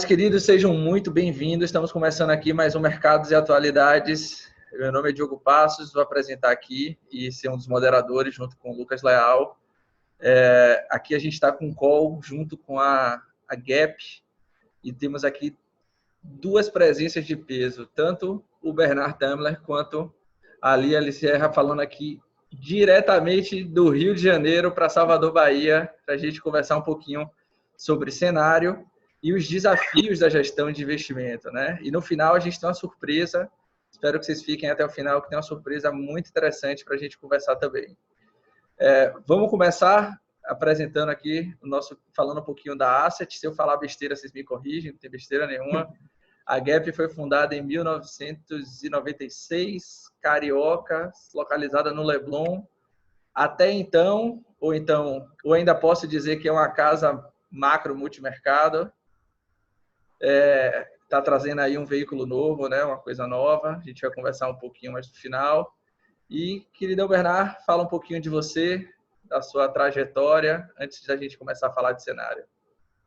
queridos, sejam muito bem-vindos. Estamos começando aqui mais um Mercados e Atualidades. Meu nome é Diogo Passos, vou apresentar aqui e ser um dos moderadores junto com o Lucas Leal. Aqui a gente está com um call junto com a Gap e temos aqui duas presenças de peso, tanto o Bernard Temmler quanto a Lia Serra, falando aqui diretamente do Rio de Janeiro para Salvador, Bahia, para a gente conversar um pouquinho sobre cenário e os desafios da gestão de investimento, né? E no final a gente tem uma surpresa, espero que vocês fiquem até o final, que tem uma surpresa muito interessante para a gente conversar também. Vamos começar apresentando aqui falando um pouquinho da Asset. Se eu falar besteira, vocês me corrigem, não tem besteira nenhuma. A Gap foi fundada em 1996, carioca, localizada no Leblon. Até então, ou ainda posso dizer que é uma casa macro multimercado. Está trazendo aí um veículo novo, né? Uma coisa nova. A gente vai conversar um pouquinho mais no final. E, querido Bernard, fala um pouquinho de você, da sua trajetória, antes da gente começar a falar de cenário.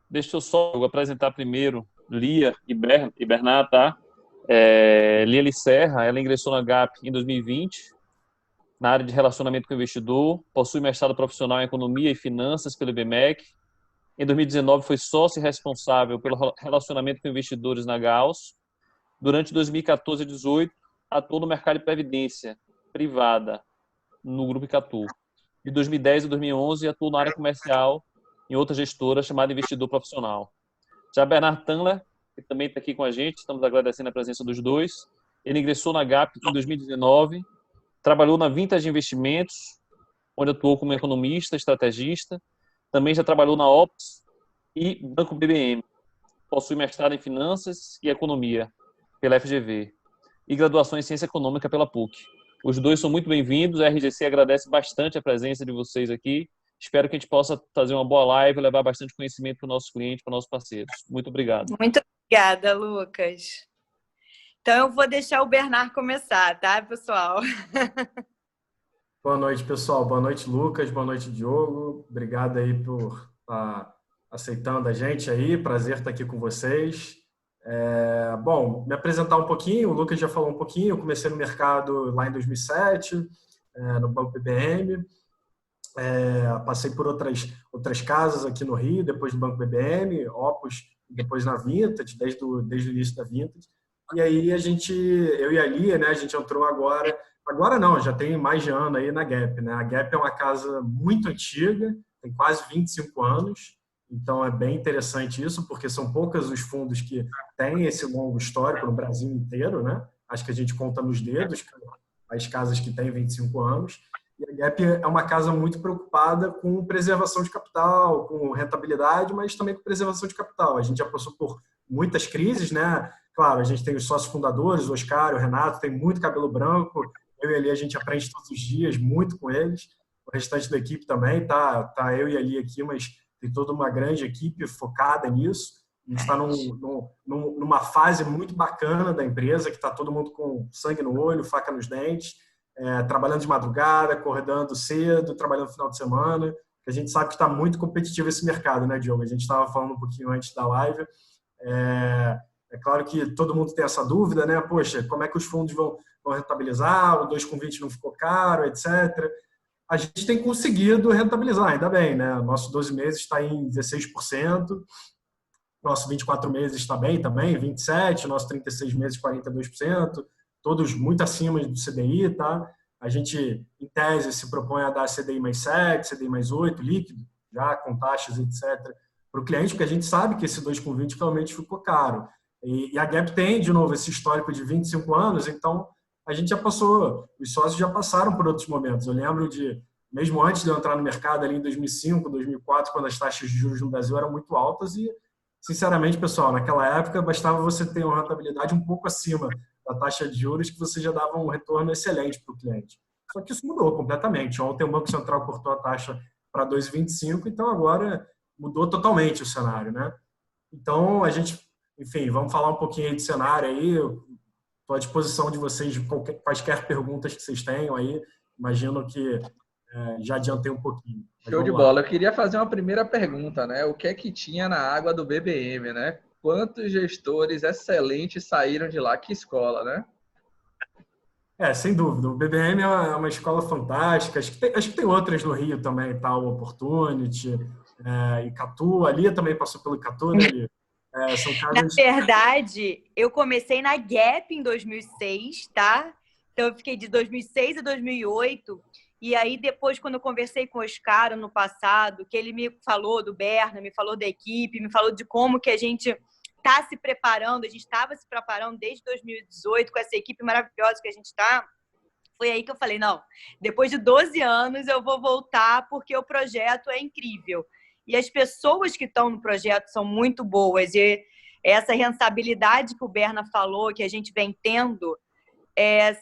Deixa eu só apresentar primeiro Lia e Bernard, tá? Lia Serra, ela ingressou na Gap em 2020, na área de relacionamento com o investidor, possui mestrado profissional em Economia e Finanças pelo IBMEC. Em 2019, foi sócio responsável pelo relacionamento com investidores na Gauss. Durante 2014 e 2018, atuou no mercado de previdência privada, no Grupo Icatu. De 2010 a 2011, atuou na área comercial em outra gestora chamada Investidor Profissional. Já Bernard Temmler, que também está aqui com a gente, estamos agradecendo a presença dos dois. Ele ingressou na Gap em 2019, trabalhou na Vintage Investimentos, onde atuou como economista, estrategista. Também já trabalhou na Ops e Banco BBM. Possui mestrado em Finanças e Economia pela FGV e graduação em Ciência Econômica pela PUC. Os dois são muito bem-vindos. A RGC agradece bastante a presença de vocês aqui. Espero que a gente possa fazer uma boa live e levar bastante conhecimento para os nossos clientes, para os nossos parceiros. Muito obrigado. Muito obrigada, Lucas. Então, eu vou deixar o Bernard começar, tá, pessoal? Boa noite, pessoal. Boa noite, Lucas. Boa noite, Diogo. Obrigado aí por estar aceitando a gente aí. Prazer estar aqui com vocês. Bom, me apresentar um pouquinho. O Lucas já falou um pouquinho. Eu comecei no mercado lá em 2007, no Banco BBM. Passei por outras casas aqui no Rio, depois do Banco BBM, Opus, depois na Vintage, desde o início da Vintage. E aí eu e a Lia, né, a gente entrou agora não, já tem mais de ano aí na Gap, né? A Gap é uma casa muito antiga, tem quase 25 anos, então é bem interessante isso, porque são poucos os fundos que têm esse longo histórico no Brasil inteiro, né? Acho que a gente conta nos dedos as casas que têm 25 anos. E a Gap é uma casa muito preocupada com preservação de capital, com rentabilidade, mas também com preservação de capital. A gente já passou por muitas crises, né? Claro, a gente tem os sócios fundadores, o Oscar, o Renato, tem muito cabelo branco. Eu e a Lia, a gente aprende todos os dias, muito com eles. O restante da equipe também, tá eu e a Lia aqui, mas tem toda uma grande equipe focada nisso. A gente está numa fase muito bacana da empresa, que está todo mundo com sangue no olho, faca nos dentes, trabalhando de madrugada, acordando cedo, trabalhando no final de semana. A gente sabe que está muito competitivo esse mercado, né, Diogo? A gente estava falando um pouquinho antes da live. É claro que todo mundo tem essa dúvida, né? Poxa, como é que os fundos vão rentabilizar? O 2,20 não ficou caro, etc. A gente tem conseguido rentabilizar, ainda bem, né? Nosso 12 meses está em 16%, nosso 24 meses está bem também, 27%, nosso 36 meses, 42%, todos muito acima do CDI, tá? A gente, em tese, se propõe a dar CDI mais 7, CDI mais 8, líquido, já com taxas, etc., para o cliente, porque a gente sabe que esse 2,20 realmente ficou caro. E a Gap tem, de novo, esse histórico de 25 anos, então a gente já passou, os sócios já passaram por outros momentos. Eu lembro mesmo antes de eu entrar no mercado, ali em 2005, 2004, quando as taxas de juros no Brasil eram muito altas e, sinceramente, pessoal, naquela época bastava você ter uma rentabilidade um pouco acima da taxa de juros que você já dava um retorno excelente para o cliente. Só que isso mudou completamente. Ontem o Banco Central cortou a taxa para 2,25, então agora mudou totalmente o cenário, né? Então, a gente... Enfim, vamos falar um pouquinho aí de cenário aí. Estou à disposição de vocês, quaisquer perguntas que vocês tenham aí. Imagino que já adiantei um pouquinho. Show de bola. Eu queria fazer uma primeira pergunta, né? O que é que tinha na água do BBM, né? quantos gestores excelentes saíram de lá. Que escola, né? Sem dúvida. O BBM é uma escola fantástica. Acho que tem outras no Rio também, tá? O Opportunity, Icatu. A Lia também passou pelo Icatu, né, Lia? São casas... Na verdade, eu comecei na Gap em 2006, tá? Então, eu fiquei de 2006 a 2008. E aí, depois, quando eu conversei com o Oscar no passado, que ele me falou do Berna, me falou da equipe, me falou de como que a gente está se preparando, a gente estava se preparando desde 2018 com essa equipe maravilhosa que a gente está, foi aí que eu falei, não, depois de 12 anos eu vou voltar porque o projeto é incrível. E as pessoas que estão no projeto são muito boas. E essa rentabilidade que o Berna falou, que a gente vem tendo, é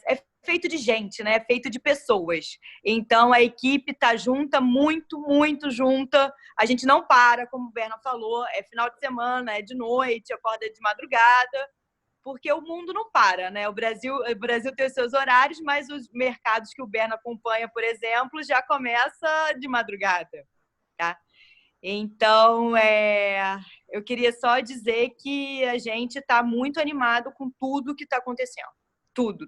feito de gente, né? É feito de pessoas. Então, a equipe está junta, muito, muito junta. A gente não para, como o Berna falou, é final de semana, é de noite, acorda de madrugada, porque o mundo não para, né? O Brasil tem os seus horários, mas os mercados que o Berna acompanha, por exemplo, já começa de madrugada, tá? Então, eu queria só dizer que a gente está muito animado com tudo que está acontecendo. Tudo.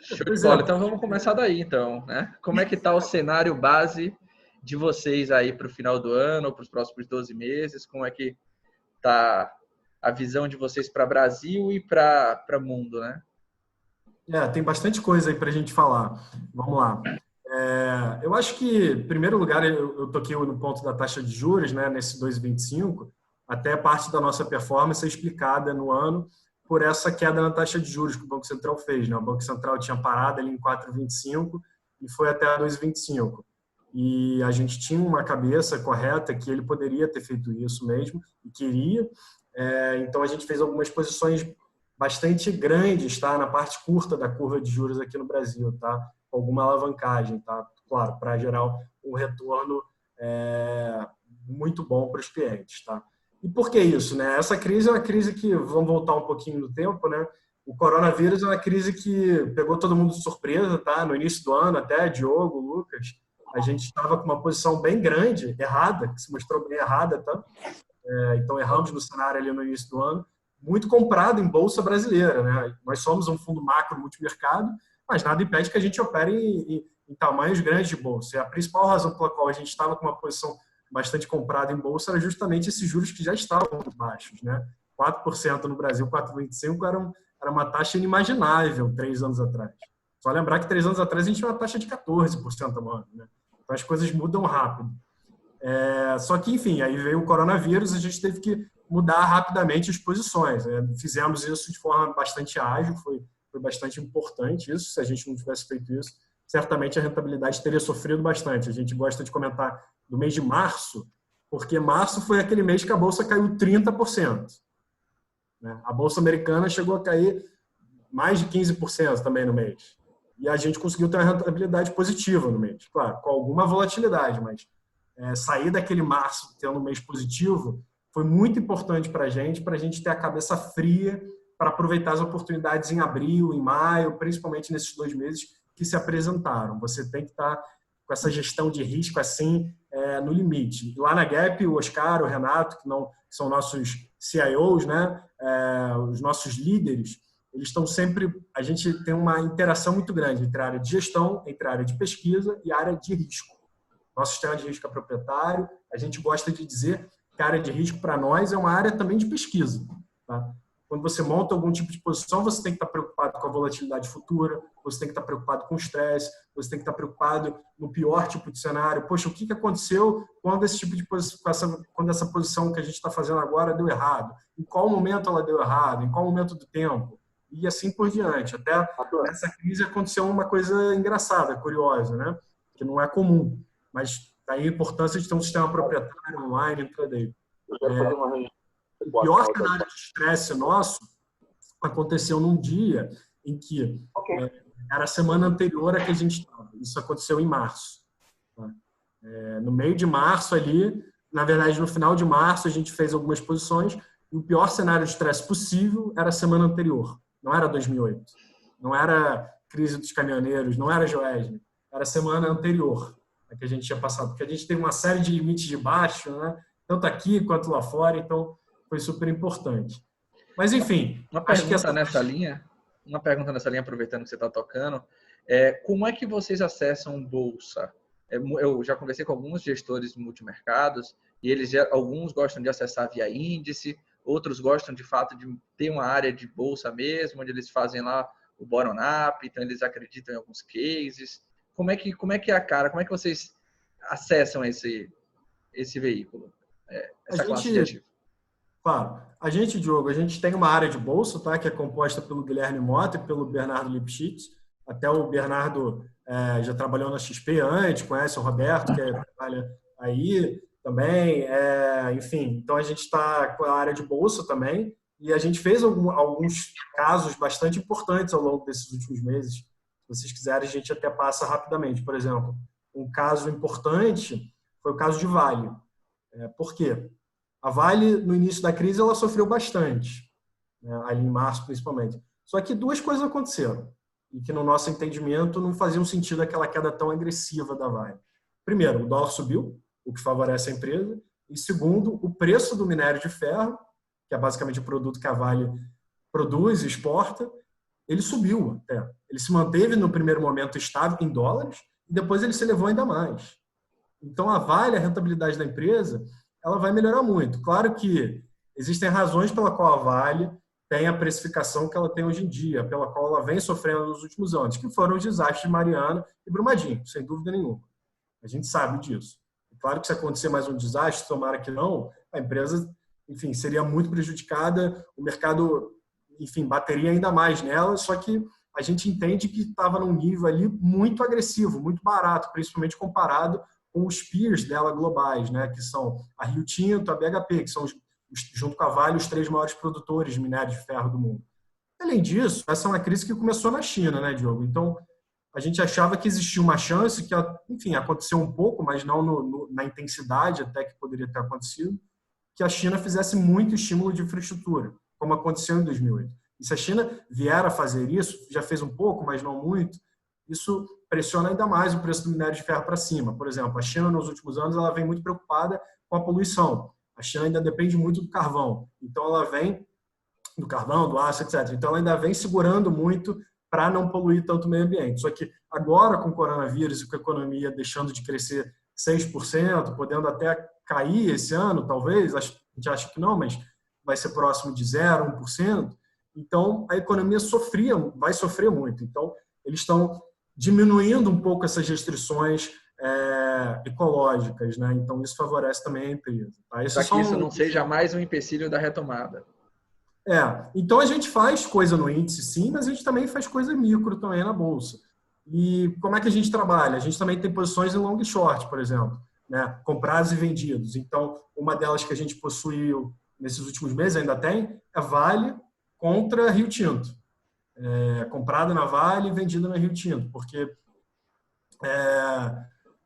Show de bola. Então vamos começar daí, então, né? Como é que está o cenário base de vocês aí para o final do ano, ou para os próximos 12 meses? Como é que está a visão de vocês para Brasil e para mundo, né? Tem bastante coisa aí para a gente falar. Vamos lá. Eu acho que, em primeiro lugar, eu toquei no ponto da taxa de juros, né, nesse 2,25, até parte da nossa performance é explicada no ano por essa queda na taxa de juros que o Banco Central fez, né? O Banco Central tinha parado ali em 4,25 e foi até 2,25. E a gente tinha uma cabeça correta que ele poderia ter feito isso mesmo e queria. Então, a gente fez algumas posições bastante grandes, tá? Na parte curta da curva de juros aqui no Brasil, tá? Com alguma alavancagem, tá? Claro, para gerar um retorno muito bom para os clientes, tá? E por que isso, né? Essa crise é uma crise que, vamos voltar um pouquinho no tempo, né? O coronavírus é uma crise que pegou todo mundo de surpresa, tá? No início do ano, até Diogo, Lucas, a gente estava com uma posição bem grande, errada, que se mostrou bem errada, tá? Então, erramos no cenário ali no início do ano, muito comprado em bolsa brasileira, né? Nós somos um fundo macro multimercado, mas nada impede que a gente opere em tamanhos grandes de bolsa. E a principal razão pela qual a gente estava com uma posição bastante comprada em bolsa era justamente esses juros que já estavam muito baixos, né? 4% no Brasil, 4,25% era uma taxa inimaginável 3 anos atrás. Só lembrar que 3 anos atrás a gente tinha uma taxa de 14% ao ano, né? Então as coisas mudam rápido. Só que, enfim, aí veio o coronavírus, a gente teve que mudar rapidamente as posições, né? Fizemos isso de forma bastante ágil, foi bastante importante isso. Se a gente não tivesse feito isso, certamente a rentabilidade teria sofrido bastante. A gente gosta de comentar do mês de março, porque março foi aquele mês que a bolsa caiu 30%. Né? A bolsa americana chegou a cair mais de 15% também no mês. E a gente conseguiu ter uma rentabilidade positiva no mês. Claro, com alguma volatilidade, mas sair daquele março tendo um mês positivo foi muito importante para a gente ter a cabeça fria para aproveitar as oportunidades em abril, em maio, principalmente nesses 2 meses que se apresentaram. Você tem que estar com essa gestão de risco assim no limite. Lá na Gap, o Oscar, o Renato, que são nossos CIOs, né? Os nossos líderes, eles estão sempre... A gente tem uma interação muito grande entre a área de gestão, entre a área de pesquisa e a área de risco. Nosso sistema de risco é proprietário. A gente gosta de dizer que a área de risco, para nós, é uma área também de pesquisa. Tá? Quando você monta algum tipo de posição, você tem que estar preocupado com a volatilidade futura, você tem que estar preocupado com o estresse, você tem que estar preocupado no pior tipo de cenário. Poxa, o que aconteceu quando esse tipo de quando essa posição que a gente está fazendo agora deu errado? Em qual momento ela deu errado? Em qual momento do tempo? E assim por diante. Até nessa crise aconteceu uma coisa engraçada, curiosa, né? Que não é comum. Mas daí a importância de ter um sistema proprietário online, intraday. O pior cenário de estresse nosso aconteceu num dia em que era a semana anterior a que a gente estava. Isso aconteceu em março. Tá? No meio de março ali, na verdade, no final de março, a gente fez algumas posições e o pior cenário de estresse possível era a semana anterior. Não era 2008. Não era crise dos caminhoneiros, não era Joesne. Era a semana anterior a que a gente tinha passado. Porque a gente teve uma série de limites de baixo, né? tanto aqui quanto lá fora, então foi super importante. Mas, enfim, Uma acho que pergunta nessa linha, aproveitando que você está tocando, como é que vocês acessam bolsa? Eu já conversei com alguns gestores de multimercados e alguns gostam de acessar via índice, outros gostam de fato de ter uma área de bolsa mesmo, onde eles fazem lá o bottom-up, então eles acreditam em alguns cases. Como é que é a cara? Como é que vocês acessam esse veículo, a essa classe de gente, ativo? claro, Diogo, a gente tem uma área de bolsa, tá, que é composta pelo Guilherme Mota e pelo Bernardo Lipschitz. Até o Bernardo já trabalhou na XP antes, conhece o Roberto, que trabalha aí também. Enfim, então a gente está com a área de bolsa também e a gente fez alguns casos bastante importantes ao longo desses últimos meses. Se vocês quiserem, a gente até passa rapidamente. Por exemplo, um caso importante foi o caso de Vale. Por quê? A Vale, no início da crise, ela sofreu bastante, né? Ali em março, principalmente. Só que duas coisas aconteceram e que, no nosso entendimento, não faziam sentido aquela queda tão agressiva da Vale. Primeiro, o dólar subiu, o que favorece a empresa. E segundo, o preço do minério de ferro, que é basicamente o produto que a Vale produz e exporta, ele subiu até. Ele se manteve, no primeiro momento, estável em dólares e depois ele se elevou ainda mais. Então, a Vale, a rentabilidade da empresa, ela vai melhorar muito. Claro que existem razões pela qual a Vale tem a precificação que ela tem hoje em dia, pela qual ela vem sofrendo nos últimos anos, que foram os desastres de Mariana e Brumadinho, sem dúvida nenhuma. A gente sabe disso. Claro que se acontecer mais um desastre, tomara que não, a empresa, enfim, seria muito prejudicada, o mercado, enfim, bateria ainda mais nela, só que a gente entende que estava num nível ali muito agressivo, muito barato, principalmente comparado com os peers dela globais, né, que são a Rio Tinto, a BHP, que são, junto com a Vale, os 3 maiores produtores de minério de ferro do mundo. Além disso, essa é uma crise que começou na China, né, Diogo? Então, a gente achava que existia uma chance, que, enfim, aconteceu um pouco, mas não na intensidade até que poderia ter acontecido, que a China fizesse muito estímulo de infraestrutura, como aconteceu em 2008. E se a China vier a fazer isso, já fez um pouco, mas não muito, isso pressiona ainda mais o preço do minério de ferro para cima. Por exemplo, a China, nos últimos anos, ela vem muito preocupada com a poluição. A China ainda depende muito do carvão. Então, ela vem do carvão, do aço, etc. Então, ela ainda vem segurando muito para não poluir tanto o meio ambiente. Só que agora, com o coronavírus e com a economia deixando de crescer 6%, podendo até cair esse ano, talvez, a gente acha que não, mas vai ser próximo de 0%, 1%. Então, a economia vai sofrer muito. Então, eles estão diminuindo um pouco essas restrições ecológicas, né? Então, isso favorece também a empresa. Tá? Para que isso não seja mais um empecilho da retomada. Então, a gente faz coisa no índice, sim, mas a gente também faz coisa micro também na Bolsa. E como é que a gente trabalha? A gente também tem posições em long e short, por exemplo, né? Comprados e vendidos. Então, uma delas que a gente possuiu nesses últimos meses, ainda tem, é Vale contra Rio Tinto. Comprada na Vale e vendida na Rio Tinto, porque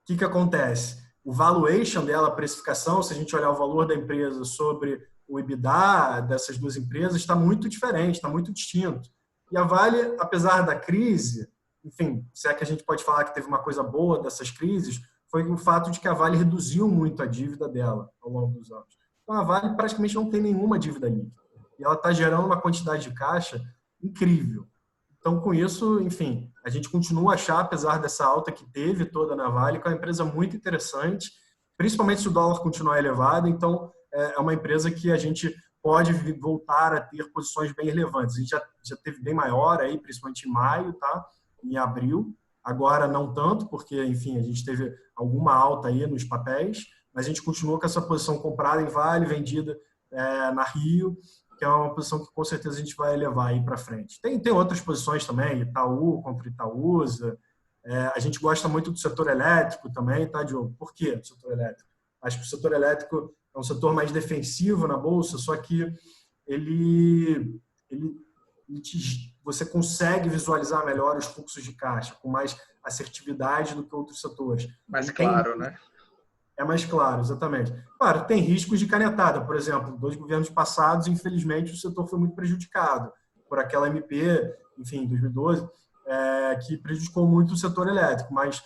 o que acontece? O valuation dela, a precificação, se a gente olhar o valor da empresa sobre o EBITDA dessas duas empresas, está muito diferente, está muito distinto. E a Vale, apesar da crise, enfim, se é que a gente pode falar que teve uma coisa boa dessas crises, foi o fato de que a Vale reduziu muito a dívida dela ao longo dos anos. Então, a Vale praticamente não tem nenhuma dívida líquida. E ela está gerando uma quantidade de caixa incrível. Então, com isso, enfim, a gente continua a achar, apesar dessa alta que teve toda na Vale, que é uma empresa muito interessante, principalmente se o dólar continuar elevado. Então, é uma empresa que a gente pode voltar a ter posições bem relevantes. A gente já teve bem maior aí, principalmente em maio, tá? Em abril. Agora não tanto, porque, enfim, a gente teve alguma alta aí nos papéis, mas a gente continua com essa posição comprada em Vale, vendida na Rio, que é uma posição que com certeza a gente vai levar aí para frente. Tem outras posições também, Itaú contra Itaúsa. A gente gosta muito do setor elétrico também, tá, Diogo? Por quê o setor elétrico? Acho que o setor elétrico é um setor mais defensivo na Bolsa, só que você consegue visualizar melhor os fluxos de caixa, com mais assertividade do que outros setores. Mais claro, né? É mais claro, exatamente. Claro, tem riscos de canetada. Por exemplo, 2 governos passados, infelizmente, o setor foi muito prejudicado por aquela MP, enfim, em 2012, que prejudicou muito o setor elétrico. Mas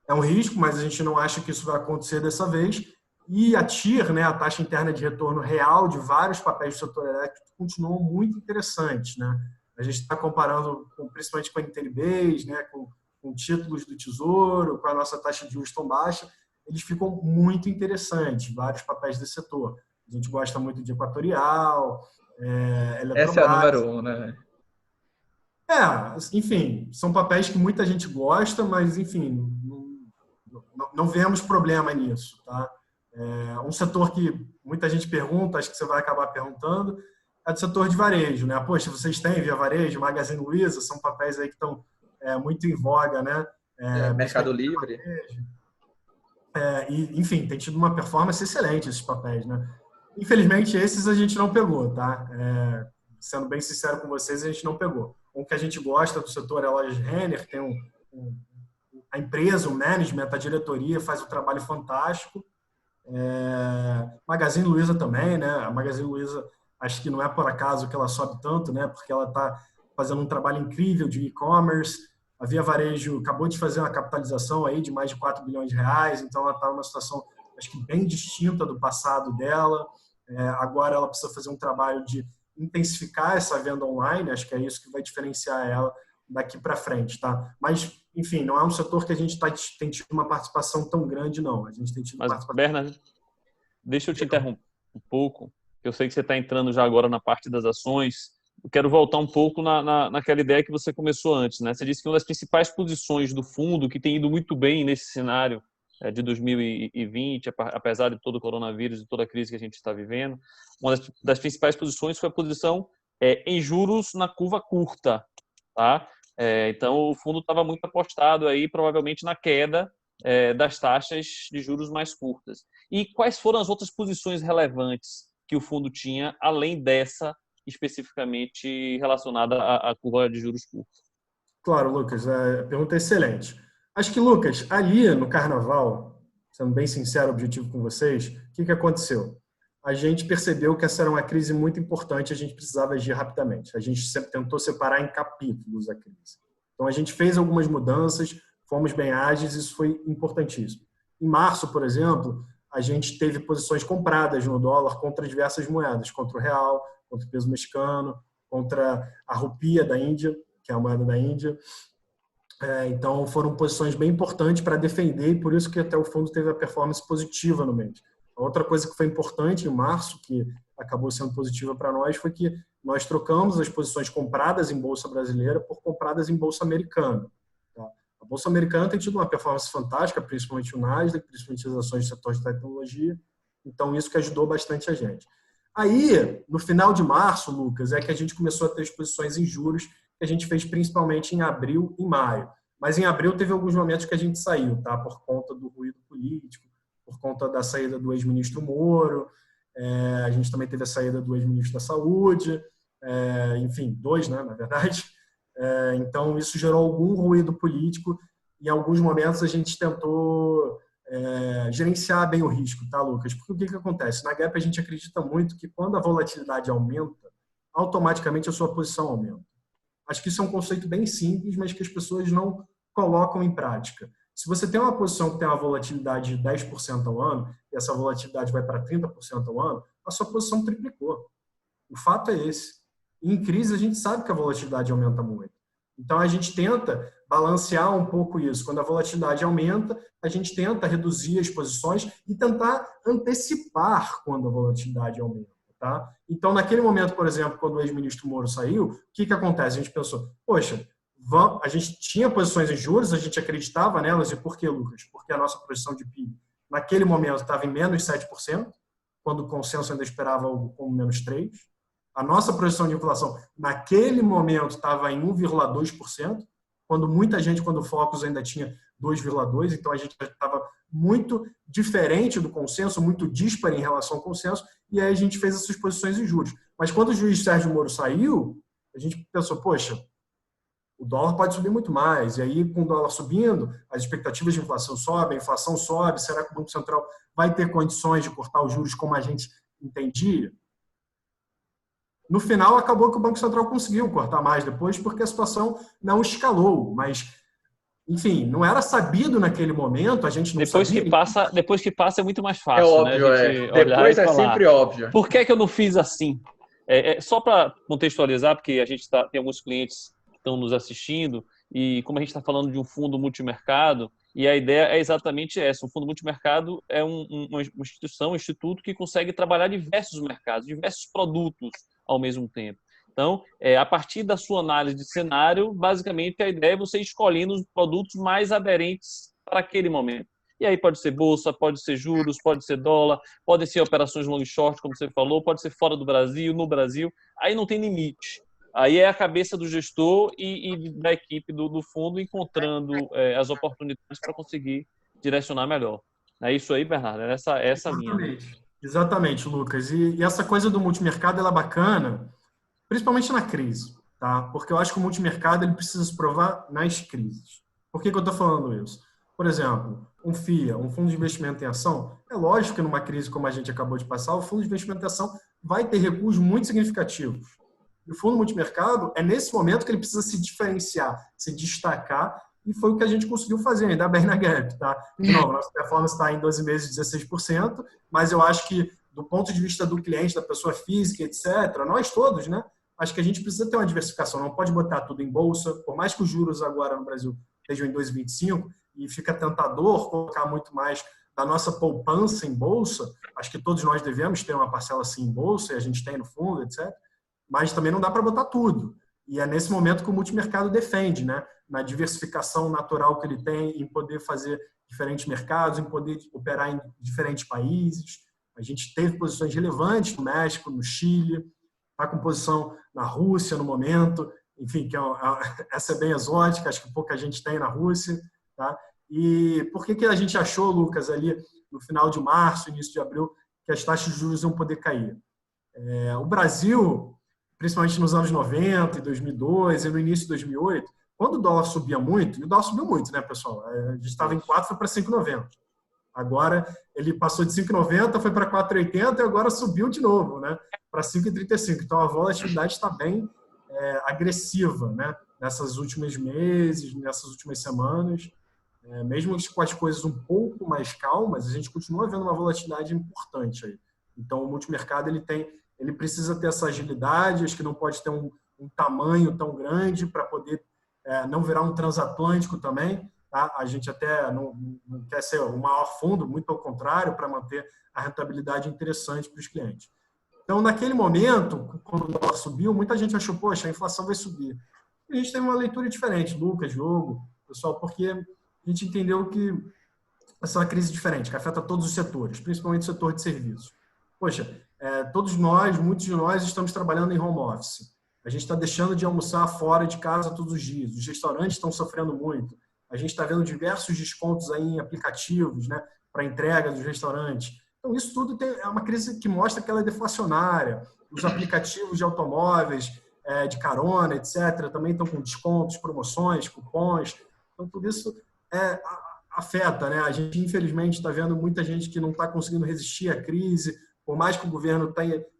é um risco, mas a gente não acha que isso vai acontecer dessa vez. E a TIR, né, a taxa interna de retorno real de vários papéis do setor elétrico, continuam muito interessantes, né? A gente está comparando principalmente com a NTN-Bs, né, com títulos do Tesouro, com a nossa taxa de juros tão baixa, eles ficam muito interessantes, vários papéis desse setor. A gente gosta muito de Equatorial, Eletrobras. Essa é a número 1, né? Enfim, são papéis que muita gente gosta, mas, enfim, não vemos problema nisso, tá? Um setor que muita gente pergunta, acho que você vai acabar perguntando, é do setor de varejo, né? Poxa, vocês têm Via Varejo, Magazine Luiza, são papéis aí que estão muito em voga, né? Mercado Livre. Enfim, tem tido uma performance excelente esses papéis, né? Infelizmente, esses a gente não pegou, tá? Sendo bem sincero com vocês, a gente não pegou. Um que a gente gosta do setor é a Lojas Renner, tem a empresa, o management, a diretoria faz um trabalho fantástico. Magazine Luiza também, né? A Magazine Luiza, acho que não é por acaso que ela sobe tanto, né? Porque ela está fazendo um trabalho incrível de e-commerce. A Via Varejo acabou de fazer uma capitalização aí de mais de 4 bilhões de reais, então ela está numa situação, acho que bem distinta do passado dela. Agora ela precisa fazer um trabalho de intensificar essa venda online, acho que é isso que vai diferenciar ela daqui para frente, tá? Mas, enfim, não é um setor que a gente tem tido uma participação tão grande, não. A gente tem tido participação... Bernard, deixa eu te interromper um pouco. Eu sei que você está entrando já agora na parte das ações. Eu quero voltar um pouco naquela ideia que você começou antes, né? Você disse que uma das principais posições do fundo, que tem ido muito bem nesse cenário de 2020, apesar de todo o coronavírus e toda a crise que a gente está vivendo, uma das principais posições foi a posição em juros na curva curta, tá? Então, o fundo estava muito apostado aí, provavelmente, na queda das taxas de juros mais curtas. E quais foram as outras posições relevantes que o fundo tinha, além dessa especificamente relacionada à curva de juros curtos? Claro, Lucas, a pergunta é excelente. Acho que, Lucas, ali no Carnaval, sendo bem sincero, objetivo com vocês, o que aconteceu? A gente percebeu que essa era uma crise muito importante, a gente precisava agir rapidamente. A gente sempre tentou separar em capítulos a crise. Então, a gente fez algumas mudanças, fomos bem ágeis, isso foi importantíssimo. Em março, por exemplo, a gente teve posições compradas no dólar contra diversas moedas, contra o real, contra o peso mexicano, contra a rupia da Índia, que é a moeda da Índia. Então, foram posições bem importantes para defender e por isso que até o fundo teve a performance positiva no mês. A outra coisa que foi importante em março, que acabou sendo positiva para nós, foi que nós trocamos as posições compradas em bolsa brasileira por compradas em bolsa americana. Tá? A bolsa americana tem tido uma performance fantástica, principalmente o Nasdaq, principalmente as ações do setor de tecnologia. Então, isso que ajudou bastante a gente. Aí, no final de março, Lucas, é que a gente começou a ter exposições em juros, que a gente fez principalmente em abril e maio. Mas em abril teve alguns momentos que a gente saiu, tá? Por conta do ruído político, por conta da saída do ex-ministro Moro, a gente também teve a saída do ex-ministro da Saúde, enfim, dois, né, na verdade. Então, isso gerou algum ruído político e em alguns momentos a gente tentou gerenciar bem o risco, tá, Lucas? Porque o que acontece? Na Gap a gente acredita muito que quando a volatilidade aumenta, automaticamente a sua posição aumenta. Acho que isso é um conceito bem simples, mas que as pessoas não colocam em prática. Se você tem uma posição que tem uma volatilidade de 10% ao ano, e essa volatilidade vai para 30% ao ano, a sua posição triplicou. O fato é esse. E em crise, a gente sabe que a volatilidade aumenta muito. Então, a gente tenta balancear um pouco isso. Quando a volatilidade aumenta, a gente tenta reduzir as posições e tentar antecipar quando a volatilidade aumenta. Tá? Então, naquele momento, por exemplo, quando o ex-ministro Moro saiu, o que acontece? A gente pensou, poxa, a gente tinha posições em juros, a gente acreditava nelas, e por que, Lucas? Porque a nossa projeção de PIB, naquele momento, estava em menos 7%, quando o consenso ainda esperava algo como menos 3%. A nossa projeção de inflação, naquele momento, estava em 1,2%, quando muita gente, quando o Focus ainda tinha 2,2%, então a gente estava muito diferente do consenso, muito dispar em relação ao consenso, e aí a gente fez essas posições em juros. Mas quando o juiz Sérgio Moro saiu, a gente pensou, poxa, o dólar pode subir muito mais, e aí com o dólar subindo, as expectativas de inflação sobem, a inflação sobe, será que o Banco Central vai ter condições de cortar os juros como a gente entendia? No final, acabou que o Banco Central conseguiu cortar mais depois, porque a situação não escalou, mas enfim, não era sabido naquele momento, a gente não Depois sabia. Depois que passa é muito mais É fácil, né? óbvio, A gente olhar Depois e é falar, sempre óbvio. por que eu não fiz assim? Só para contextualizar, porque a gente tem alguns clientes que estão nos assistindo, e como a gente está falando de um fundo multimercado, e a ideia é exatamente essa: um fundo multimercado é uma instituição, um instituto que consegue trabalhar diversos mercados, diversos produtos ao mesmo tempo. Então, a partir da sua análise de cenário, basicamente a ideia é você escolhendo os produtos mais aderentes para aquele momento. E aí pode ser bolsa, pode ser juros, pode ser dólar, pode ser operações long e short, como você falou, pode ser fora do Brasil, no Brasil. Aí não tem limite. Aí é a cabeça do gestor e da equipe do fundo encontrando as oportunidades para conseguir direcionar melhor. É isso aí, Bernardo? Essa linha, né? Exatamente, Lucas. E essa coisa do multimercado ela é bacana, principalmente na crise, tá? Porque eu acho que o multimercado ele precisa se provar nas crises. Por que eu estou falando isso? Por exemplo, um FIA, um fundo de investimento em ação, é lógico que numa crise como a gente acabou de passar, o fundo de investimento em ação vai ter recursos muito significativos. E o fundo multimercado é nesse momento que ele precisa se diferenciar, se destacar, e foi o que a gente conseguiu fazer, ainda bem na Gap, tá? De novo, nossa performance está em 12 meses 16%, mas eu acho que do ponto de vista do cliente, da pessoa física, etc., nós todos, né? Acho que a gente precisa ter uma diversificação, não pode botar tudo em bolsa, por mais que os juros agora no Brasil estejam em 2,25 e fica tentador colocar muito mais da nossa poupança em bolsa, acho que todos nós devemos ter uma parcela assim em bolsa, e a gente tem no fundo, etc., mas também não dá para botar tudo. E é nesse momento que o multimercado defende, né? Na diversificação natural que ele tem, em poder fazer diferentes mercados, em poder operar em diferentes países. A gente teve posições relevantes no México, no Chile, está com posição na Rússia no momento, enfim, essa é bem exótica, acho que pouca gente tem na Rússia. Tá? E por que a gente achou, Lucas, ali no final de março, início de abril, que as taxas de juros iam poder cair? O Brasil, principalmente nos anos 90, em 2002 e no início de 2008, quando o dólar subia muito, e o dólar subiu muito, né, pessoal? A gente estava em 4, foi para 5,90. Agora, ele passou de 5,90, foi para 4,80 e agora subiu de novo, né, para 5,35. Então, a volatilidade está bem agressiva, né, nessas últimos meses, nessas últimas semanas. Mesmo com as coisas um pouco mais calmas, a gente continua vendo uma volatilidade importante aí. Então, o multimercado ele precisa ter essa agilidade, acho que não pode ter um tamanho tão grande para poder não virar um transatlântico também. Tá? A gente até não quer ser o maior fundo, muito pelo contrário, para manter a rentabilidade interessante para os clientes. Então, naquele momento, quando o dólar subiu, muita gente achou, poxa, a inflação vai subir. E a gente teve uma leitura diferente, Lucas, Diogo, pessoal, porque a gente entendeu que essa é uma crise diferente, que afeta todos os setores, principalmente o setor de serviços. Poxa, todos nós, muitos de nós, estamos trabalhando em home office. A gente está deixando de almoçar fora de casa todos os dias. Os restaurantes estão sofrendo muito. A gente está vendo diversos descontos aí em aplicativos, né, para entrega dos restaurantes. Então, isso tudo é uma crise que mostra que ela é deflacionária. Os aplicativos de automóveis, de carona, etc., também estão com descontos, promoções, cupons. Então, tudo isso afeta, né? A gente, infelizmente, está vendo muita gente que não está conseguindo resistir à crise, por mais que o governo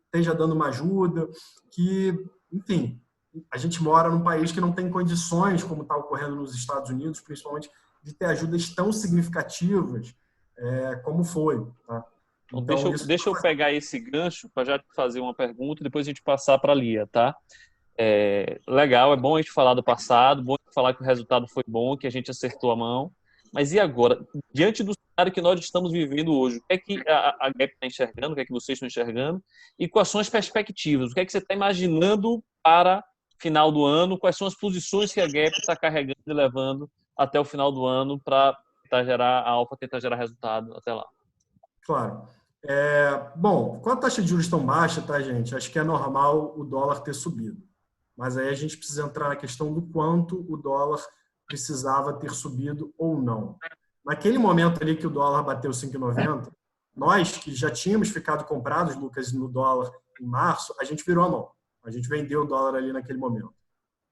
esteja dando uma ajuda, que, enfim, a gente mora num país que não tem condições, como está ocorrendo nos Estados Unidos, principalmente, de ter ajudas tão significativas como foi. Tá? Então, deixa eu pegar esse gancho para já te fazer uma pergunta e depois a gente passar para a Lia, tá? Legal, é bom a gente falar do passado, bom a gente falar que o resultado foi bom, que a gente acertou a mão. Mas e agora? Diante do cenário que nós estamos vivendo hoje, o que é que a Gap está enxergando, o que é que vocês estão enxergando? E quais são as perspectivas? O que é que você está imaginando para final do ano? Quais são as posições que a Gap está carregando e levando até o final do ano para a Alfa tentar gerar resultado até lá? Claro. Bom, com a taxa de juros tão baixa, tá, gente? Acho que é normal o dólar ter subido. Mas aí a gente precisa entrar na questão do quanto o dólar precisava ter subido ou não. Naquele momento ali que o dólar bateu 5,90, nós que já tínhamos ficado comprados, Lucas, no dólar em março, a gente virou a mão. A gente vendeu o dólar ali naquele momento.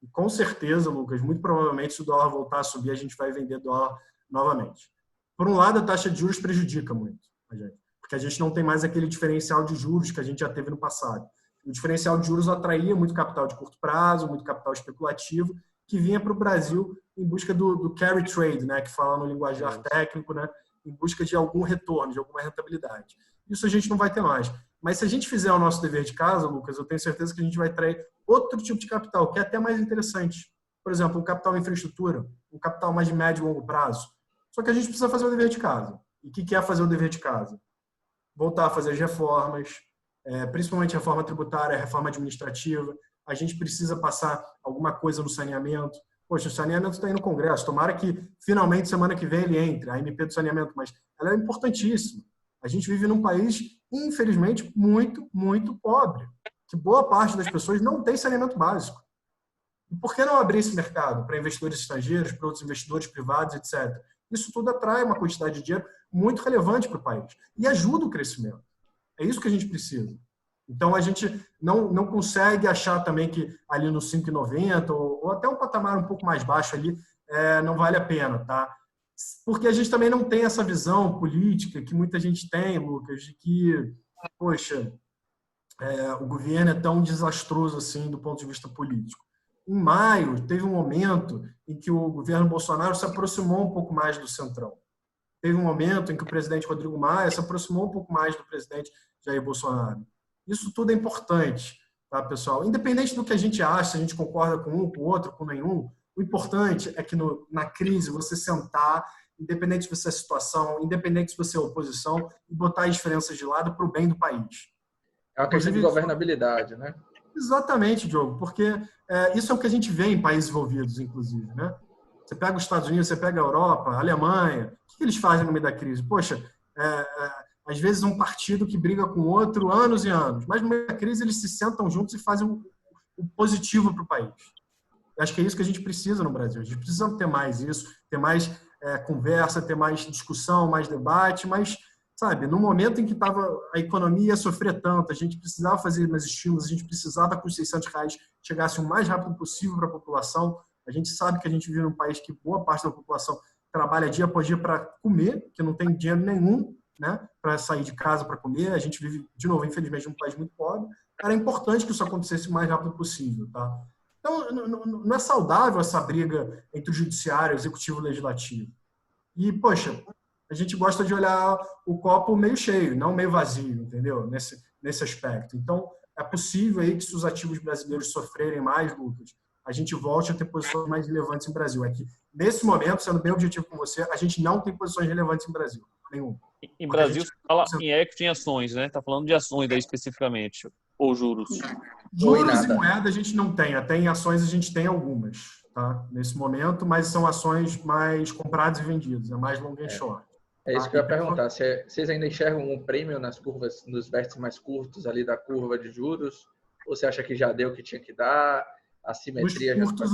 E com certeza, Lucas, muito provavelmente, se o dólar voltar a subir, a gente vai vender dólar novamente. Por um lado, a taxa de juros prejudica muito a gente, porque a gente não tem mais aquele diferencial de juros que a gente já teve no passado. O diferencial de juros atraía muito capital de curto prazo, muito capital especulativo, que vinha para o Brasil em busca do carry trade, né, que fala no linguajar técnico, né, em busca de algum retorno, de alguma rentabilidade. Isso a gente não vai ter mais. Mas se a gente fizer o nosso dever de casa, Lucas, eu tenho certeza que a gente vai trazer outro tipo de capital, que é até mais interessante. Por exemplo, um capital em infraestrutura, um capital mais de médio e longo prazo. Só que a gente precisa fazer o dever de casa. E o que é fazer o dever de casa? Voltar a fazer as reformas, principalmente reforma tributária, reforma administrativa. A gente precisa passar alguma coisa no saneamento. Poxa, o saneamento está aí no Congresso. Tomara que, finalmente, semana que vem ele entre, a MP do saneamento. Mas ela é importantíssima. A gente vive num país, infelizmente, muito, muito pobre. Que boa parte das pessoas não tem saneamento básico. E por que não abrir esse mercado para investidores estrangeiros, para outros investidores privados, etc.? Isso tudo atrai uma quantidade de dinheiro muito relevante para o país e ajuda o crescimento. É isso que a gente precisa. Então, a gente não consegue achar também que ali no 5,90 ou até um patamar um pouco mais baixo ali não vale a pena, tá? Porque a gente também não tem essa visão política que muita gente tem, Lucas, de que, poxa, o governo é tão desastroso assim do ponto de vista político. Em maio, teve um momento em que o governo Bolsonaro se aproximou um pouco mais do Centrão. Teve um momento em que o presidente Rodrigo Maia se aproximou um pouco mais do presidente Jair Bolsonaro. Isso tudo é importante, tá, pessoal? Independente do que a gente acha, se a gente concorda com um, com o outro, com nenhum, o importante é que na crise você sentar, independente se você é situação, independente se você é oposição, e botar as diferenças de lado para o bem do país. É uma questão de governabilidade, né? Exatamente, Diogo, porque isso é o que a gente vê em países envolvidos, inclusive, né? Você pega os Estados Unidos, você pega a Europa, a Alemanha, o que eles fazem no meio da crise? Poxa, às vezes um partido que briga com outro anos e anos, mas no meio da crise eles se sentam juntos e fazem o positivo para o país. Eu acho que é isso que a gente precisa no Brasil. A gente precisa ter mais isso, ter mais conversa, ter mais discussão, mais debate, mas, sabe, no momento em que a economia ia sofrer tanto, a gente precisava fazer mais estímulos, a gente precisava que os R$600 chegassem o mais rápido possível para a população. A gente sabe que a gente vive num país que boa parte da população trabalha dia após dia para comer, que não tem dinheiro nenhum, né, para sair de casa para comer. A gente vive, de novo, infelizmente, num país muito pobre. Era importante que isso acontecesse o mais rápido possível, tá? Então, não é saudável essa briga entre o judiciário, o executivo e o legislativo. E, poxa, a gente gosta de olhar o copo meio cheio, não meio vazio, entendeu? Nesse aspecto. Então, é possível aí que se os ativos brasileiros sofrerem mais, Lucas, a gente volte a ter posições mais relevantes em Brasil. É que, nesse momento, sendo bem objetivo com você, a gente não tem posições relevantes em Brasil. Nenhum. Em Brasil, você fala em equity em ações, né? Está falando de ações aí especificamente, ou juros? Juros e moeda a gente não tem. Até em ações a gente tem algumas, tá? Nesse momento, mas são ações mais compradas e vendidas, é mais long and short. É isso que eu ia perguntar. Vocês ainda enxergam um prêmio nas curvas, nos vértices mais curtos ali da curva de juros? Ou você acha que já deu o que tinha que dar? A simetria... Nos curtos,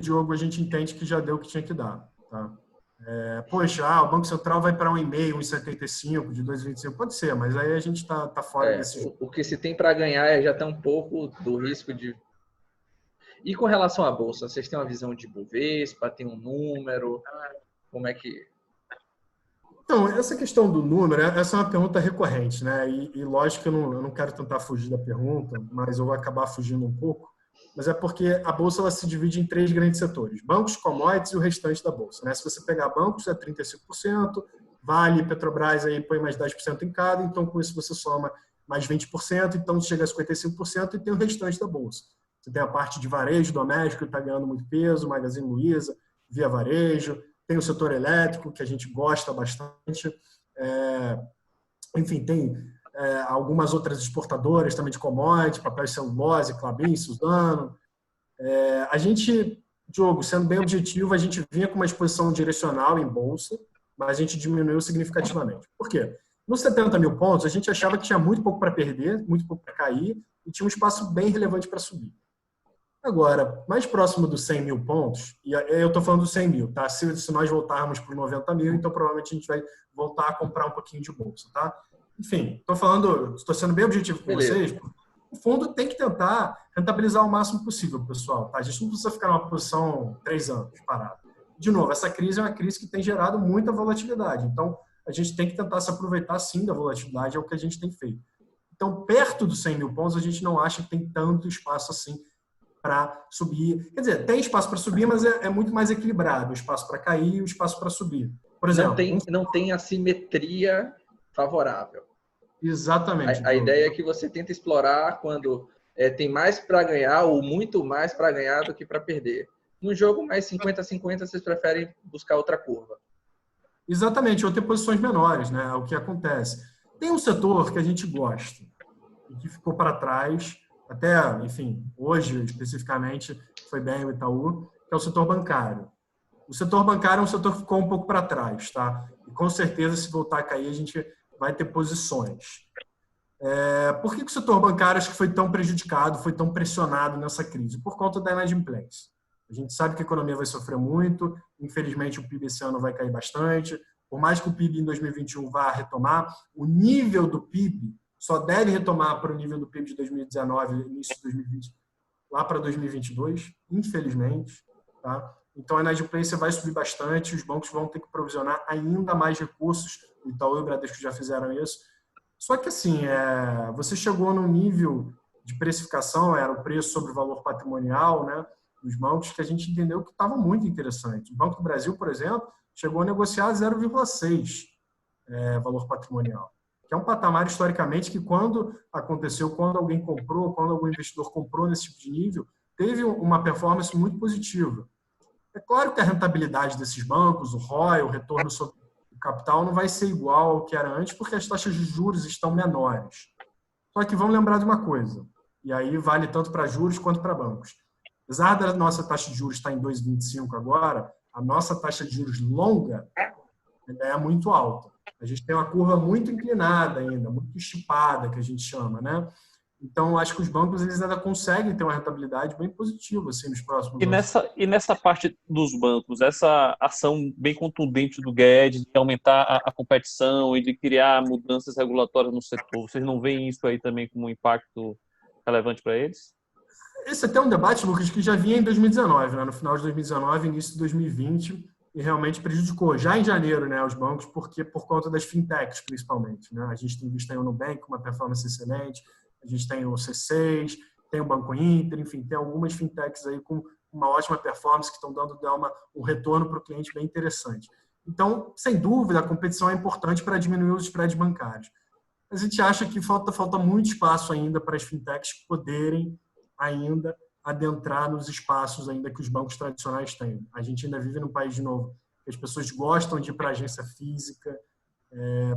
Diogo, a gente entende que já deu o que tinha que dar, tá? Poxa, o Banco Central vai para 1,5, 1,75, de 2,25, pode ser, mas aí a gente tá fora desse jogo. O que se tem para ganhar já está um pouco do risco de... E com relação à Bolsa, vocês têm uma visão de Bovespa, tem um número, como é que... Então, essa questão do número, essa é uma pergunta recorrente, né? E lógico que eu não quero tentar fugir da pergunta, mas eu vou acabar fugindo um pouco. Mas é porque a Bolsa ela se divide em 3 grandes setores: bancos, commodities e o restante da Bolsa, né? Se você pegar bancos, é 35%, Vale, Petrobras, aí põe mais 10% em cada, então com isso você soma mais 20%, então chega a 55% e tem o restante da Bolsa. Você tem a parte de varejo doméstico, que está ganhando muito peso, Magazine Luiza, Via Varejo, tem o setor elétrico, que a gente gosta bastante, enfim, tem algumas outras exportadoras também de commodities, papel e celulose, Klabin, Suzano. A gente, Diogo, sendo bem objetivo, a gente vinha com uma exposição direcional em bolsa, mas a gente diminuiu significativamente. Por quê? Nos 70 mil pontos, a gente achava que tinha muito pouco para perder, muito pouco para cair, e tinha um espaço bem relevante para subir. Agora, mais próximo dos 100 mil pontos, e eu estou falando dos 100 mil, tá? Se nós voltarmos para os 90 mil, então provavelmente a gente vai voltar a comprar um pouquinho de bolsa, tá? Enfim, estou sendo bem objetivo com vocês. O fundo tem que tentar rentabilizar o máximo possível, pessoal, tá? A gente não precisa ficar numa posição 3 anos parado. De novo, essa crise é uma crise que tem gerado muita volatilidade, então a gente tem que tentar se aproveitar sim da volatilidade, é o que a gente tem feito. Então, perto dos 100 mil pontos, a gente não acha que tem tanto espaço assim para subir. Quer dizer, tem espaço para subir, mas é muito mais equilibrado. O espaço para cair e o espaço para subir. Por exemplo... Não tem assimetria favorável. Exatamente. A ideia é que você tenta explorar quando tem mais para ganhar ou muito mais para ganhar do que para perder. No jogo mais 50-50, vocês preferem buscar outra curva. Exatamente, ou ter posições menores, né? O que acontece. Tem um setor que a gente gosta e que ficou para trás, até, enfim, hoje especificamente, foi bem o Itaú, que é o setor bancário. O setor bancário é um setor que ficou um pouco para trás, tá? E com certeza, se voltar a cair, a gente vai ter posições. Por que o setor bancário acho que foi tão prejudicado, foi tão pressionado nessa crise? Por conta da inadimplência. A gente sabe que a economia vai sofrer muito, infelizmente o PIB esse ano vai cair bastante, por mais que o PIB em 2021 vá retomar, o nível do PIB só deve retomar para o nível do PIB de 2019, início de 2020, lá para 2022, infelizmente. Tá? Então a inadimplência vai subir bastante, os bancos vão ter que provisionar ainda mais recursos, o Itaú e o Bradesco já fizeram isso. Só que assim, você chegou num nível de precificação, era o preço sobre o valor patrimonial, né, dos bancos, que a gente entendeu que estava muito interessante. O Banco do Brasil, por exemplo, chegou a negociar 0,6 valor patrimonial, que é um patamar historicamente que quando aconteceu, quando alguém comprou, quando algum investidor comprou nesse tipo de nível, teve uma performance muito positiva. É claro que a rentabilidade desses bancos, o ROI, o retorno sobre o capital, não vai ser igual ao que era antes, porque as taxas de juros estão menores. Só que vamos lembrar de uma coisa, e aí vale tanto para juros quanto para bancos. Apesar da nossa taxa de juros estar em 2,25 agora, a nossa taxa de juros longa é muito alta. A gente tem uma curva muito inclinada ainda, muito estipada, que a gente chama, né? Então, acho que os bancos eles ainda conseguem ter uma rentabilidade bem positiva assim, nos próximos anos. E nessa parte dos bancos, essa ação bem contundente do Guedes de aumentar a competição e de criar mudanças regulatórias no setor, vocês não veem isso aí também como um impacto relevante para eles? Esse até é um debate, Lucas, que já vinha em 2019, né? No final de 2019, início de 2020, e realmente prejudicou já em janeiro, né, os bancos, porque por conta das fintechs, principalmente. Né? A gente tem visto aí o Nubank com uma performance excelente, a gente tem o C6, tem o Banco Inter, enfim, tem algumas fintechs aí com uma ótima performance que estão dando um retorno para o cliente bem interessante. Então, sem dúvida, a competição é importante para diminuir os spreads bancários. Mas a gente acha que falta muito espaço ainda para as fintechs poderem ainda adentrar nos espaços ainda que os bancos tradicionais têm. A gente ainda vive num país, de novo, que as pessoas gostam de ir para a agência física,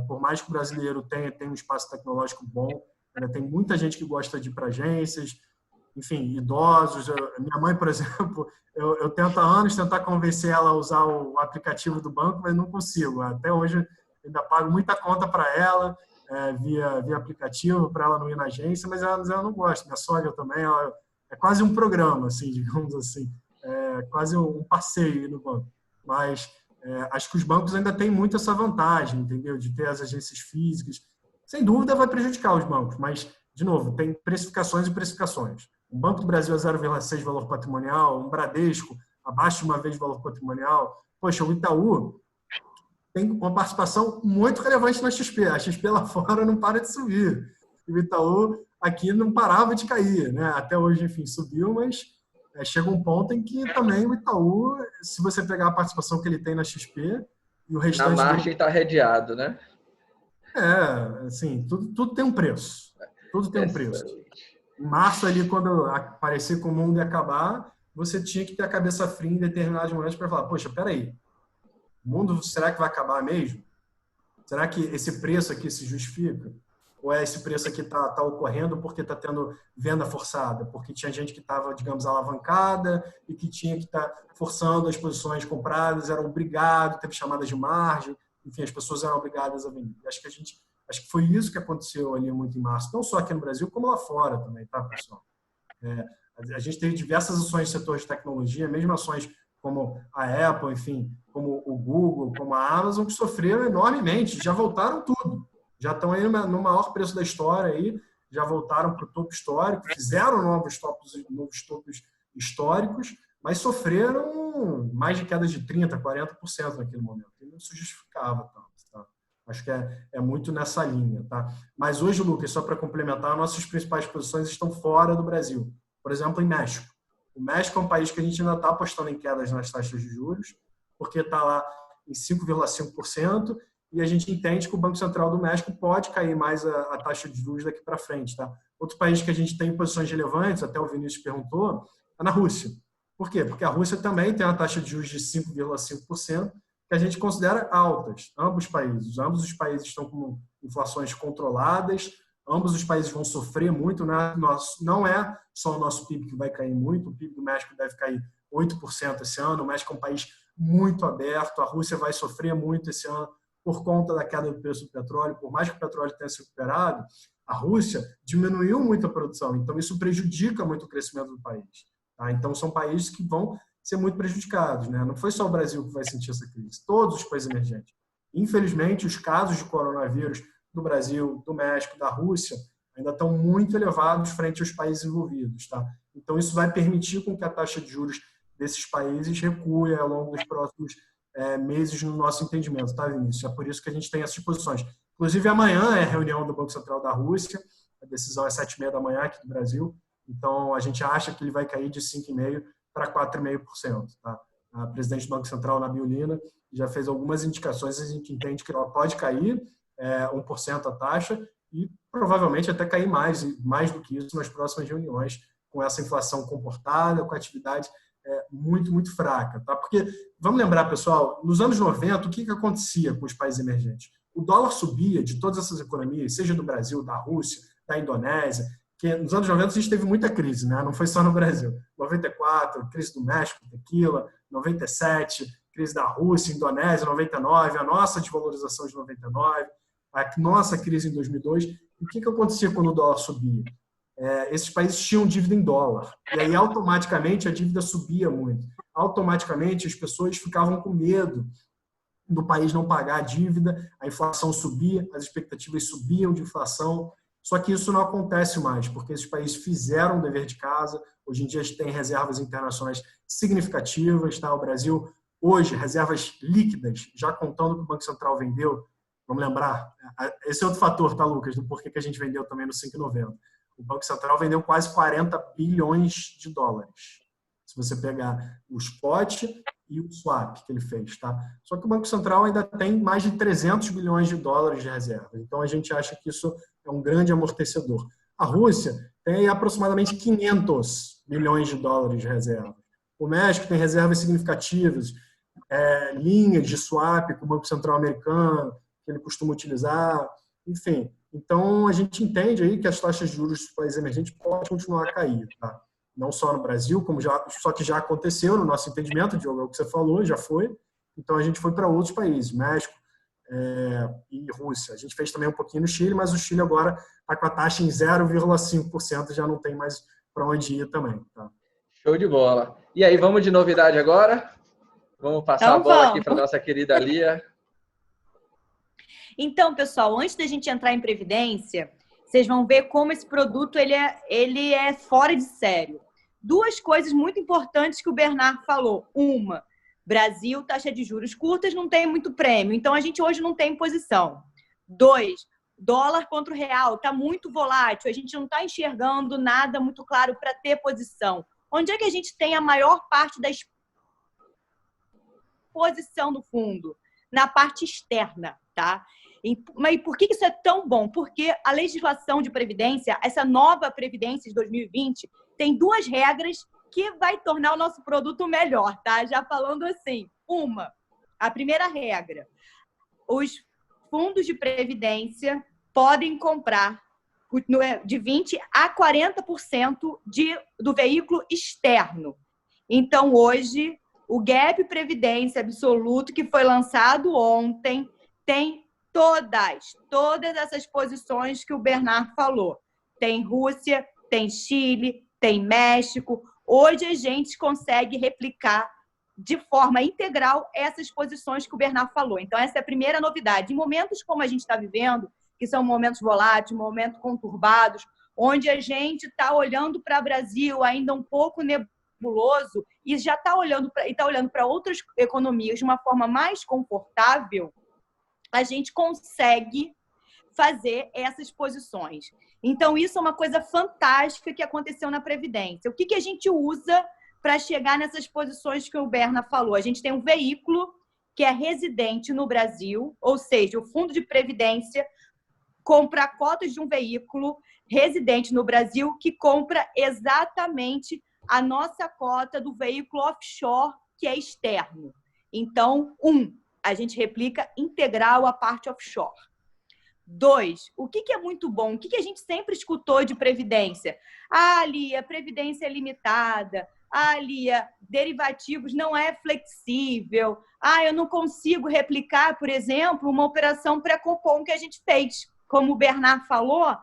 por mais que o brasileiro tenha um espaço tecnológico bom, ainda tem muita gente que gosta de ir para agências, enfim, idosos. Minha mãe, por exemplo, eu tento há anos tentar convencer ela a usar o aplicativo do banco, mas não consigo. Até hoje ainda pago muita conta para ela, via aplicativo, para ela não ir na agência, mas ela não gosta. Minha sogra também, é quase um programa, assim, digamos assim, quase um passeio no banco. Mas acho que os bancos ainda têm muito essa vantagem, entendeu? De ter as agências físicas. Sem dúvida vai prejudicar os bancos, mas, de novo, tem precificações e precificações. O Banco do Brasil é 0,6 valor patrimonial, um Bradesco abaixo de uma vez valor patrimonial. Poxa, o Itaú tem uma participação muito relevante na XP. A XP lá fora não para de subir. E o Itaú aqui não parava de cair, né? Até hoje, enfim, subiu, mas chega um ponto em que também o Itaú, se você pegar a participação que ele tem na XP e o restante... Na margem está redeado, né? Assim, tudo tem um preço. Tudo tem um preço. Em março, ali, quando parecia que o mundo ia acabar, você tinha que ter a cabeça fria em determinados momentos para falar, poxa, peraí, o mundo será que vai acabar mesmo? Será que esse preço aqui se justifica? Ou esse preço aqui está ocorrendo porque está tendo venda forçada? Porque tinha gente que estava, digamos, alavancada e que tinha que estar forçando as posições compradas, era obrigado, teve chamadas de margem, enfim, as pessoas eram obrigadas a vender. Acho que foi isso que aconteceu ali muito em março, não só aqui no Brasil, como lá fora também, tá, pessoal? A gente teve diversas ações no setor de tecnologia, mesmo ações como a Apple, enfim, como o Google, como a Amazon, que sofreram enormemente, já voltaram tudo. Já estão aí no maior preço da história, aí, já voltaram para o topo histórico, fizeram novos topos históricos, mas sofreram mais de quedas de 30%, 40% naquele momento. E não se justificava tanto. Tá? Acho que é muito nessa linha. Tá? Mas hoje, Lucas, só para complementar, nossas principais posições estão fora do Brasil. Por exemplo, em México. O México é um país que a gente ainda está apostando em quedas nas taxas de juros, porque está lá em 5,5%, e a gente entende que o Banco Central do México pode cair mais a taxa de juros daqui para frente. Tá? Outro país que a gente tem posições relevantes, até o Vinícius perguntou, é na Rússia. Por quê? Porque a Rússia também tem uma taxa de juros de 5,5%, que a gente considera altas, ambos os países estão com inflações controladas, ambos os países vão sofrer muito, né? Não é só o nosso PIB que vai cair muito, o PIB do México deve cair 8% esse ano, o México é um país muito aberto, a Rússia vai sofrer muito esse ano por conta da queda do preço do petróleo, por mais que o petróleo tenha se recuperado, a Rússia diminuiu muito a produção, então isso prejudica muito o crescimento do país. Tá? Então são países que vão ser muito prejudicados, né? Não foi só o Brasil que vai sentir essa crise, todos os países emergentes. Infelizmente, os casos de coronavírus do Brasil, do México, da Rússia, ainda estão muito elevados frente aos países envolvidos. Tá? Então, isso vai permitir com que a taxa de juros desses países recue ao longo dos próximos meses no nosso entendimento, tá, Vinícius? É por isso que a gente tem essas posições. Inclusive, amanhã é a reunião do Banco Central da Rússia, a decisão é 7h30 da manhã aqui do Brasil, então a gente acha que ele vai cair de 5,5% para 4,5%. Tá? A presidente do Banco Central, Nabil Lina, já fez algumas indicações, a gente entende que ela pode cair 1% a taxa e provavelmente até cair mais do que isso nas próximas reuniões, com essa inflação comportada, com a atividade muito, muito fraca. Tá? Porque, vamos lembrar, pessoal, nos anos 90, o que acontecia com os países emergentes? O dólar subia de todas essas economias, seja do Brasil, da Rússia, da Indonésia, que nos anos 90 a gente teve muita crise, né? Não foi só no Brasil. 94, crise do México, tequila, 97, crise da Rússia, Indonésia, 99, a nossa desvalorização de 99, a nossa crise em 2002. E o que acontecia quando o dólar subia? Esses países tinham dívida em dólar. E aí, automaticamente, a dívida subia muito. Automaticamente, as pessoas ficavam com medo do país não pagar a dívida, a inflação subia, as expectativas subiam de inflação. Só que isso não acontece mais, porque esses países fizeram o dever de casa. Hoje em dia, a gente tem reservas internacionais significativas. Tá? O Brasil, hoje, reservas líquidas, já contando que o Banco Central vendeu. Vamos lembrar, esse é outro fator, tá, Lucas, do porquê que a gente vendeu também no 5,90. O Banco Central vendeu quase 40 bilhões de dólares. Se você pegar o spot e o swap que ele fez. Tá? Só que o Banco Central ainda tem mais de 300 bilhões de dólares de reserva. Então, a gente acha que isso é um grande amortecedor. A Rússia tem aproximadamente 500 bilhões de dólares de reserva. O México tem reservas significativas, linhas de swap com o Banco Central americano, que ele costuma utilizar, enfim. Então, a gente entende aí que as taxas de juros dos países emergentes podem continuar a cair, tá? Não só no Brasil, só que já aconteceu no nosso entendimento, Diogo, é o que você falou, já foi. Então, a gente foi para outros países, México e Rússia. A gente fez também um pouquinho no Chile, mas o Chile agora está com a taxa em 0,5%, já não tem mais para onde ir também. Tá? Show de bola. E aí, vamos de novidade agora? Vamos passar a bola aqui para a nossa querida Lia. Então, pessoal, antes da gente entrar em previdência, vocês vão ver como esse produto ele é fora de sério. Duas coisas muito importantes que o Bernard falou. Uma, Brasil, taxa de juros curtas, não tem muito prêmio. Então, a gente hoje não tem posição. 2, dólar contra o real, está muito volátil. A gente não está enxergando nada muito claro para ter posição. Onde é que a gente tem a maior parte da exposição do fundo? Na parte externa, tá? Mas por que isso é tão bom? Porque a legislação de previdência, essa nova previdência de 2020, tem 2 regras que vai tornar o nosso produto melhor, tá? Já falando assim. A primeira regra, os fundos de previdência podem comprar de 20% a 40% do veículo externo. Então, hoje, o Gap Previdência Absoluto, que foi lançado ontem, tem todas essas posições que o Bernard falou. Tem Rússia, tem Chile, tem México. Hoje a gente consegue replicar de forma integral essas posições que o Bernard falou. Então, essa é a primeira novidade. Em momentos como a gente está vivendo, que são momentos voláteis, momentos conturbados, onde a gente está olhando para o Brasil ainda um pouco nebuloso e já está olhando para outras economias de uma forma mais confortável, a gente consegue fazer essas posições. Então, isso é uma coisa fantástica que aconteceu na Previdência. O que a gente usa para chegar nessas posições que o Berna falou. A gente tem um veículo que é residente no Brasil, ou seja, o fundo de previdência compra cotas de um veículo residente no Brasil que compra exatamente a nossa cota do veículo offshore, que é externo. Então, a gente replica integral a parte offshore. 2, o que é muito bom? O que a gente sempre escutou de previdência? Lia, previdência é limitada. Lia, derivativos não é flexível. Eu não consigo replicar, por exemplo, uma operação pré-cupom que a gente fez. Como o Bernard falou,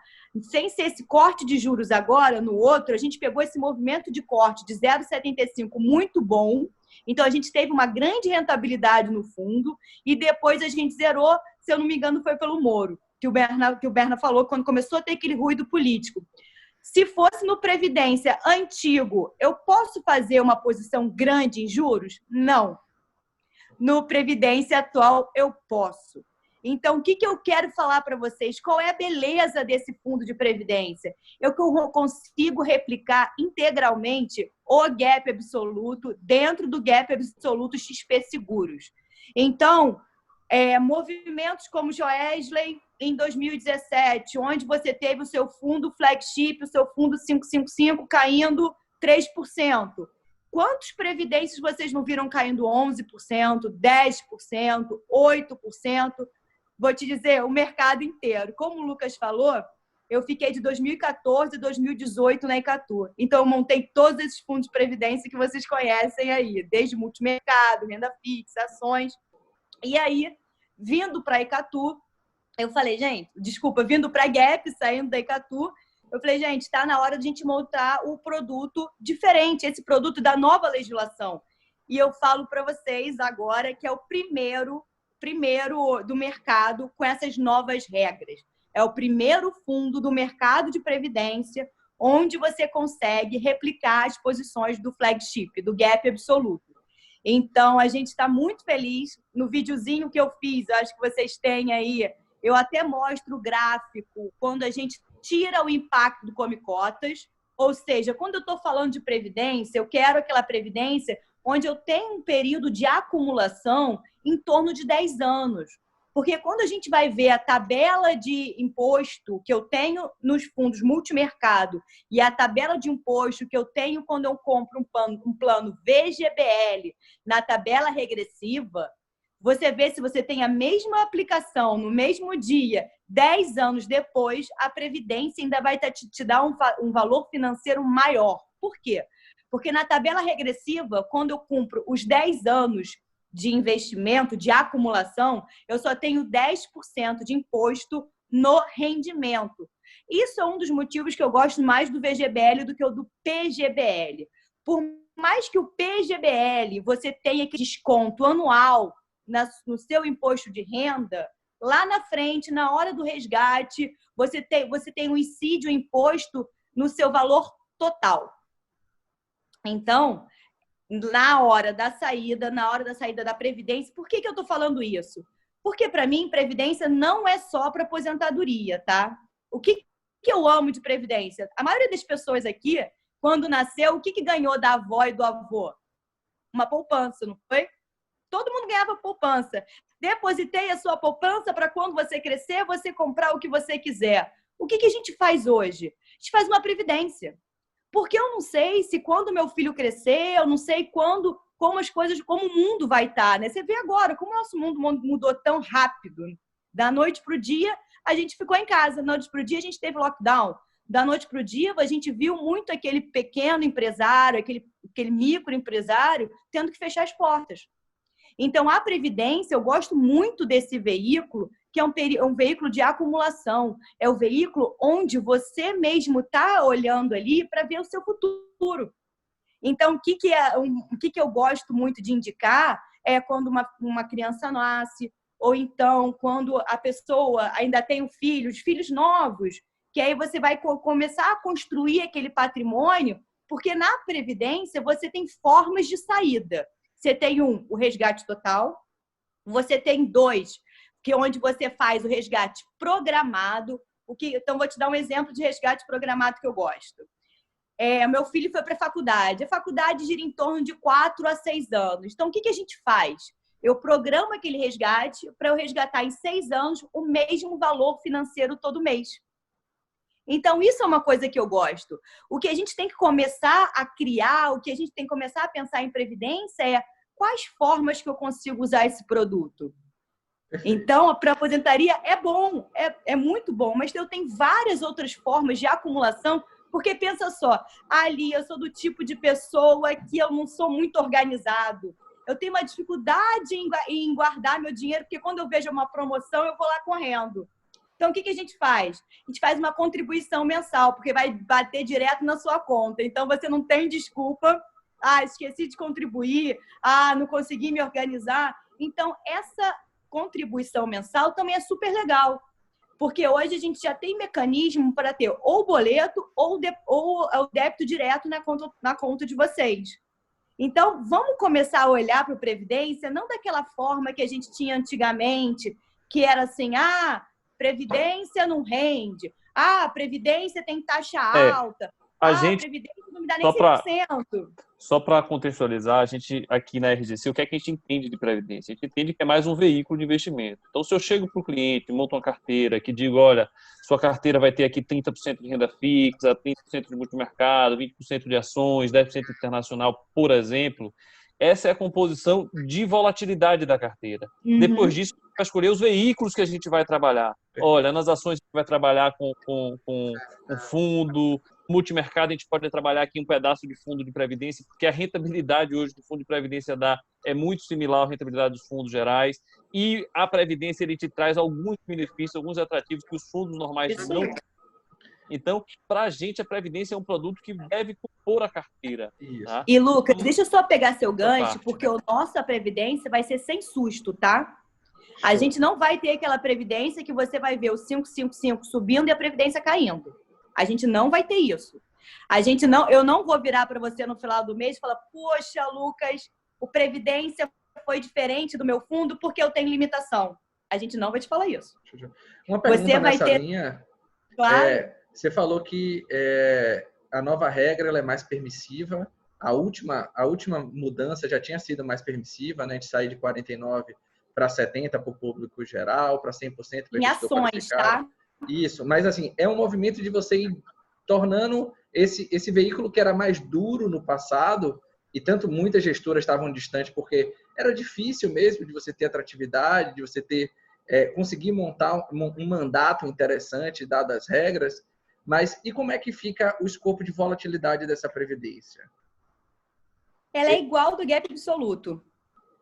sem ser esse corte de juros agora, no outro, a gente pegou esse movimento de corte de 0,75 muito bom. Então, a gente teve uma grande rentabilidade no fundo e depois a gente zerou, se eu não me engano, foi pelo Moro, que o Bernard falou quando começou a ter aquele ruído político. Se fosse no Previdência antigo, eu posso fazer uma posição grande em juros? Não. No Previdência atual, eu posso. Então, o que eu quero falar para vocês? Qual é a beleza desse fundo de previdência? Eu consigo replicar integralmente o gap absoluto dentro do gap absoluto XP Seguros. Então, movimentos como Joesley em 2017, onde você teve o seu fundo flagship, o seu fundo 555 caindo 3%. Quantos previdências vocês não viram caindo 11%, 10%, 8%? Vou te dizer, o mercado inteiro. Como o Lucas falou, eu fiquei de 2014 a 2018 na Icatu. Então, eu montei todos esses fundos de previdência que vocês conhecem aí, desde multimercado, renda fixa, ações. E aí, vindo para a Icatu, eu falei, gente, desculpa, vindo para a Gap, saindo da Icatu, eu falei, gente, está na hora de a gente montar o produto diferente, esse produto da nova legislação. E eu falo para vocês agora que é o primeiro do mercado com essas novas regras. É o primeiro fundo do mercado de previdência onde você consegue replicar as posições do flagship, do gap absoluto. Então, a gente está muito feliz. No videozinho que eu fiz, acho que vocês têm aí, eu até mostro o gráfico quando a gente tira o impacto do Come Cotas, ou seja, quando eu estou falando de previdência, eu quero aquela previdência onde eu tenho um período de acumulação em torno de 10 anos. Porque quando a gente vai ver a tabela de imposto que eu tenho nos fundos multimercado e a tabela de imposto que eu tenho quando eu compro um plano VGBL na tabela regressiva, você vê se você tem a mesma aplicação no mesmo dia, 10 anos depois, a Previdência ainda vai te dar um valor financeiro maior. Por quê? Porque na tabela regressiva, quando eu cumpro os 10 anos de investimento, de acumulação, eu só tenho 10% de imposto no rendimento. Isso é um dos motivos que eu gosto mais do VGBL do que o do PGBL. Por mais que o PGBL você tenha que desconto anual no seu imposto de renda, lá na frente, na hora do resgate, você tem um incídio imposto no seu valor total. Então, na hora da saída da Previdência, por que eu estou falando isso? Porque, para mim, Previdência não é só para aposentadoria, tá? O que eu amo de Previdência? A maioria das pessoas aqui, quando nasceu, o que ganhou da avó e do avô? Uma poupança, não foi? Todo mundo ganhava poupança. Depositei a sua poupança para quando você crescer, você comprar o que você quiser. O que a gente faz hoje? A gente faz uma Previdência. Porque eu não sei se quando meu filho crescer, eu não sei como o mundo vai estar, né? Você vê agora como o nosso mundo mudou tão rápido. Da noite para o dia, a gente ficou em casa. Da noite para o dia, a gente teve lockdown. Da noite para o dia, a gente viu muito aquele pequeno empresário, aquele microempresário tendo que fechar as portas. Então, a Previdência, eu gosto muito desse veículo, que é um veículo de acumulação. É o veículo onde você mesmo está olhando ali para ver o seu futuro. Então, o que eu gosto muito de indicar é quando uma criança nasce, ou então quando a pessoa ainda tem filhos novos, que aí você vai começar a construir aquele patrimônio, porque na Previdência você tem formas de saída. Você tem o resgate total, você tem 2, que é onde você faz o resgate programado. Então, vou te dar um exemplo de resgate programado que eu gosto. meu filho foi para a faculdade. A faculdade gira em torno de 4 a 6 anos. Então, o que a gente faz? Eu programo aquele resgate para eu resgatar em 6 anos o mesmo valor financeiro todo mês. Então, isso é uma coisa que eu gosto. O que a gente tem que começar a criar, o que a gente tem que começar a pensar em previdência é quais formas que eu consigo usar esse produto. Então, para aposentadoria é bom, é muito bom, mas eu tenho várias outras formas de acumulação, porque pensa só, ali eu sou do tipo de pessoa que eu não sou muito organizado. Eu tenho uma dificuldade em guardar meu dinheiro, porque quando eu vejo uma promoção, eu vou lá correndo. Então, o que a gente faz? A gente faz uma contribuição mensal, porque vai bater direto na sua conta. Então, você não tem desculpa. Esqueci de contribuir. Não consegui me organizar. Então, essa contribuição mensal também é super legal. Porque hoje a gente já tem mecanismo para ter ou boleto ou o débito direto na conta de vocês. Então, vamos começar a olhar para a Previdência, não daquela forma que a gente tinha antigamente, que era assim, Previdência não rende, Previdência tem taxa alta, Previdência não me dá nem 100%. Só para contextualizar, a gente aqui na RGC, o que é que a gente entende de Previdência? A gente entende que é mais um veículo de investimento. Então, se eu chego para o cliente, monto uma carteira, que digo, olha, sua carteira vai ter aqui 30% de renda fixa, 30% de multimercado, 20% de ações, 10% internacional, por exemplo, essa é a composição de volatilidade da carteira. Uhum. Depois disso, a gente vai escolher os veículos que a gente vai trabalhar. Olha, nas ações a gente vai trabalhar com fundo, multimercado a gente pode trabalhar aqui um pedaço de fundo de previdência, porque a rentabilidade hoje do fundo de previdência é muito similar à rentabilidade dos fundos gerais, e a previdência ele te traz alguns benefícios, alguns atrativos que os fundos normais não têm. Então, para a gente, a previdência é um produto que deve compor a carteira. Tá? E, Lucas, deixa eu só pegar seu gancho, porque a nossa previdência vai ser sem susto, tá? A gente não vai ter aquela previdência que você vai ver o 555 subindo e a previdência caindo. A gente não vai ter isso. Eu não vou virar para você no final do mês e falar, poxa, Lucas, o previdência foi diferente do meu fundo porque eu tenho limitação. A gente não vai te falar isso. Uma pergunta nessa linha. Claro. Você falou que a nova regra ela é mais permissiva. A última mudança já tinha sido mais permissiva, né? A gente saiu de 49 para 70 para o público geral, para 100% para em ações, tá? Isso, mas assim, é um movimento de você ir tornando esse veículo que era mais duro no passado, e tanto muitas gestoras estavam distantes porque era difícil mesmo de você ter atratividade, de você conseguir montar um mandato interessante, dadas as regras. Mas e como é que fica o escopo de volatilidade dessa previdência? Ela é igual do gap absoluto.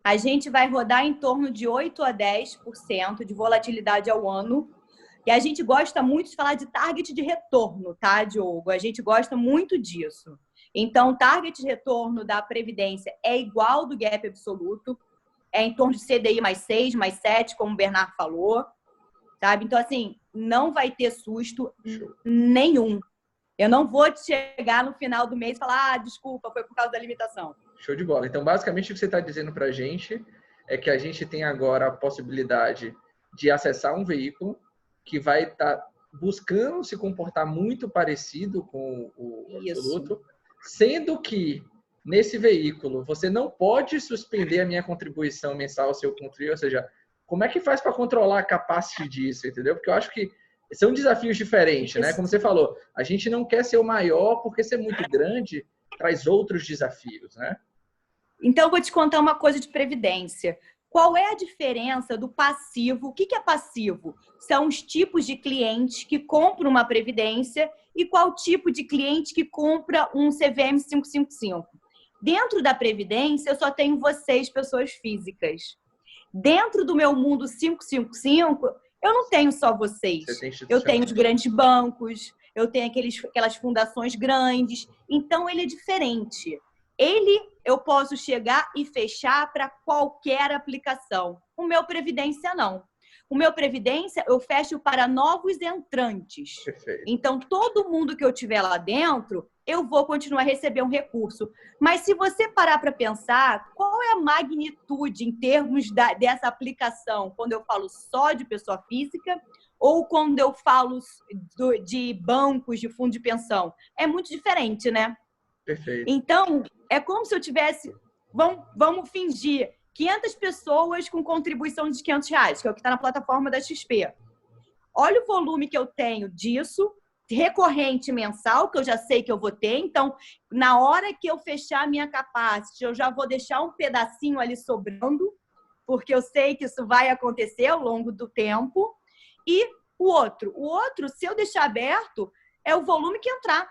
A gente vai rodar em torno de 8 a 10% de volatilidade ao ano. E a gente gosta muito de falar de target de retorno, tá, Diogo? A gente gosta muito disso. Então, o target de retorno da Previdência é igual do gap absoluto. É em torno de CDI mais 6, mais 7, como o Bernardo falou. Sabe? Então, assim, não vai ter susto nenhum. Eu não vou chegar no final do mês e falar, desculpa, foi por causa da limitação. Show de bola. Então, basicamente, o que você está dizendo para a gente é que a gente tem agora a possibilidade de acessar um veículo que vai estar buscando se comportar muito parecido com o absoluto, sendo que nesse veículo você não pode suspender a minha contribuição mensal se eu contribuir, ou seja, como é que faz para controlar a capacity disso, entendeu? Porque eu acho que são desafios diferentes, né? Como você falou, a gente não quer ser o maior porque ser muito grande traz outros desafios, né? Então, eu vou te contar uma coisa de previdência. Qual é a diferença do passivo? O que é passivo? São os tipos de clientes que compram uma previdência e qual tipo de cliente que compra um CVM 555. Dentro da previdência, eu só tenho vocês, pessoas físicas. Dentro do meu mundo 555, eu não tenho só vocês. Eu tenho os grandes bancos, eu tenho aquelas fundações grandes. Então, ele é diferente. Eu posso chegar e fechar para qualquer aplicação. O meu Previdência, não. O meu Previdência, eu fecho para novos entrantes. Perfeito. Então, todo mundo que eu tiver lá dentro, eu vou continuar a receber um recurso. Mas se você parar para pensar, qual é a magnitude em termos dessa aplicação, quando eu falo só de pessoa física ou quando eu falo de bancos, de fundo de pensão. É muito diferente, né? Perfeito. Então, é como se eu tivesse... Vamos fingir 500 pessoas com contribuição de R$500, que é o que está na plataforma da XP. Olha o volume que eu tenho disso, recorrente mensal, que eu já sei que eu vou ter. Então, na hora que eu fechar a minha capacity, eu já vou deixar um pedacinho ali sobrando, porque eu sei que isso vai acontecer ao longo do tempo. E o outro, se eu deixar aberto, é o volume que entrar.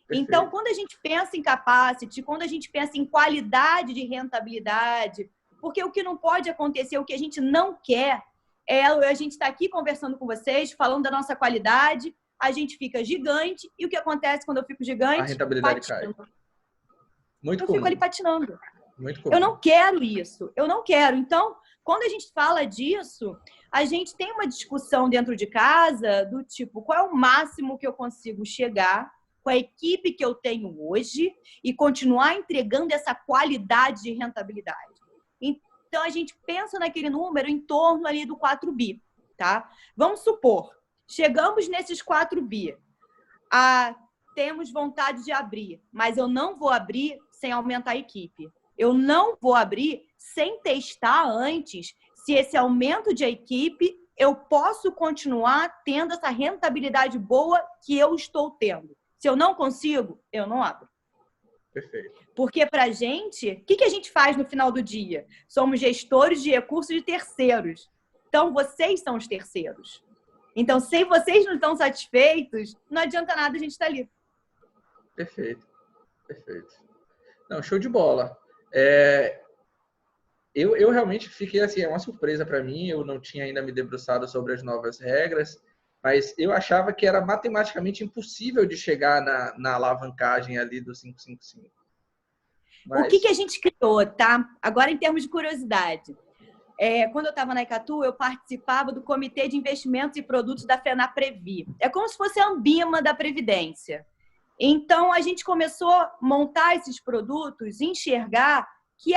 Perfeito. Então, quando a gente pensa em capacity, quando a gente pensa em qualidade de rentabilidade, porque o que não pode acontecer, o que a gente não quer, é a gente estar aqui conversando com vocês, falando da nossa qualidade, a gente fica gigante, e o que acontece quando eu fico gigante? A rentabilidade cai. Muito comum. Eu fico ali patinando. Muito comum. Eu não quero isso, eu não quero. Então, quando a gente fala disso, a gente tem uma discussão dentro de casa do tipo, qual é o máximo que eu consigo chegar com a equipe que eu tenho hoje e continuar entregando essa qualidade de rentabilidade. Então, a gente pensa naquele número em torno ali do 4 bi, tá? Vamos supor, chegamos nesses 4 bi. Temos vontade de abrir, mas eu não vou abrir sem aumentar a equipe. Eu não vou abrir sem testar antes se esse aumento de equipe eu posso continuar tendo essa rentabilidade boa que eu estou tendo. Se eu não consigo, eu não abro. Perfeito. Porque para a gente, o que a gente faz no final do dia? Somos gestores de recursos de terceiros. Então, vocês são os terceiros. Então, se vocês não estão satisfeitos, não adianta nada a gente estar ali. Perfeito. Perfeito. Não, show de bola. Eu realmente fiquei assim, é uma surpresa para mim, eu não tinha ainda me debruçado sobre as novas regras, mas eu achava que era matematicamente impossível de chegar na alavancagem ali do 555. Mas... O que a gente criou, tá? Agora, em termos de curiosidade. Quando eu estava na Icatu, eu participava do Comitê de Investimentos e Produtos da FENAPREVI. É como se fosse a Ambima da Previdência. Então, a gente começou a montar esses produtos, enxergar que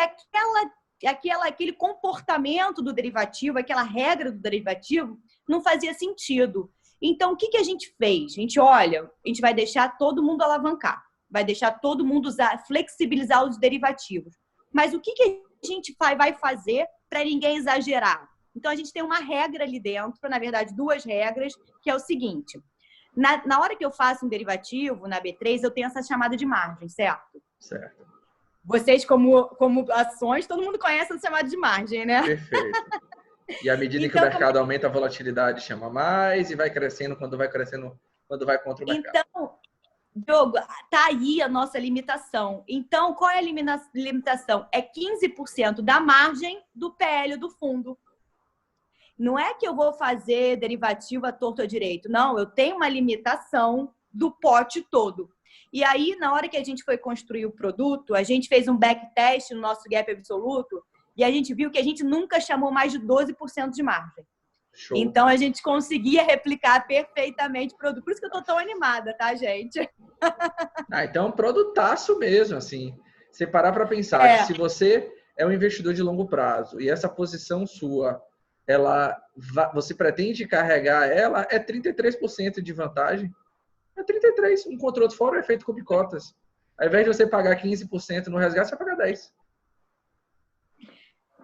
aquele comportamento do derivativo, aquela regra do derivativo, não fazia sentido. Então, o que a gente fez? A gente vai deixar todo mundo alavancar, vai deixar todo mundo flexibilizar os derivativos. Mas o que a gente vai fazer para ninguém exagerar? Então, a gente tem uma regra ali dentro, na verdade, 2 regras, que é o seguinte. Na hora que eu faço um derivativo, na B3, eu tenho essa chamada de margem, certo? Certo. Vocês, como ações, todo mundo conhece essa chamada de margem, né? Perfeito. E à medida que o mercado aumenta, a volatilidade chama mais e vai crescendo quando vai contra o mercado. Então, Diogo, tá aí a nossa limitação. Então, qual é a limitação? É 15% da margem do PL do fundo. Não é que eu vou fazer derivativo à torto ou à direito. Não, eu tenho uma limitação do pote todo. E aí, na hora que a gente foi construir o produto, a gente fez um backtest no nosso gap absoluto e a gente viu que a gente nunca chamou mais de 12% de margem. Show. Então, a gente conseguia replicar perfeitamente o produto. Por isso que eu tô tão animada, tá, gente? Então é um produtaço mesmo, assim. Você parar para pensar que se você é um investidor de longo prazo e essa posição sua, você pretende carregar ela, é 33% de vantagem. É 33%. Um contra o outro fora é feito com bicotas. Ao invés de você pagar 15% no resgate, você vai pagar 10%.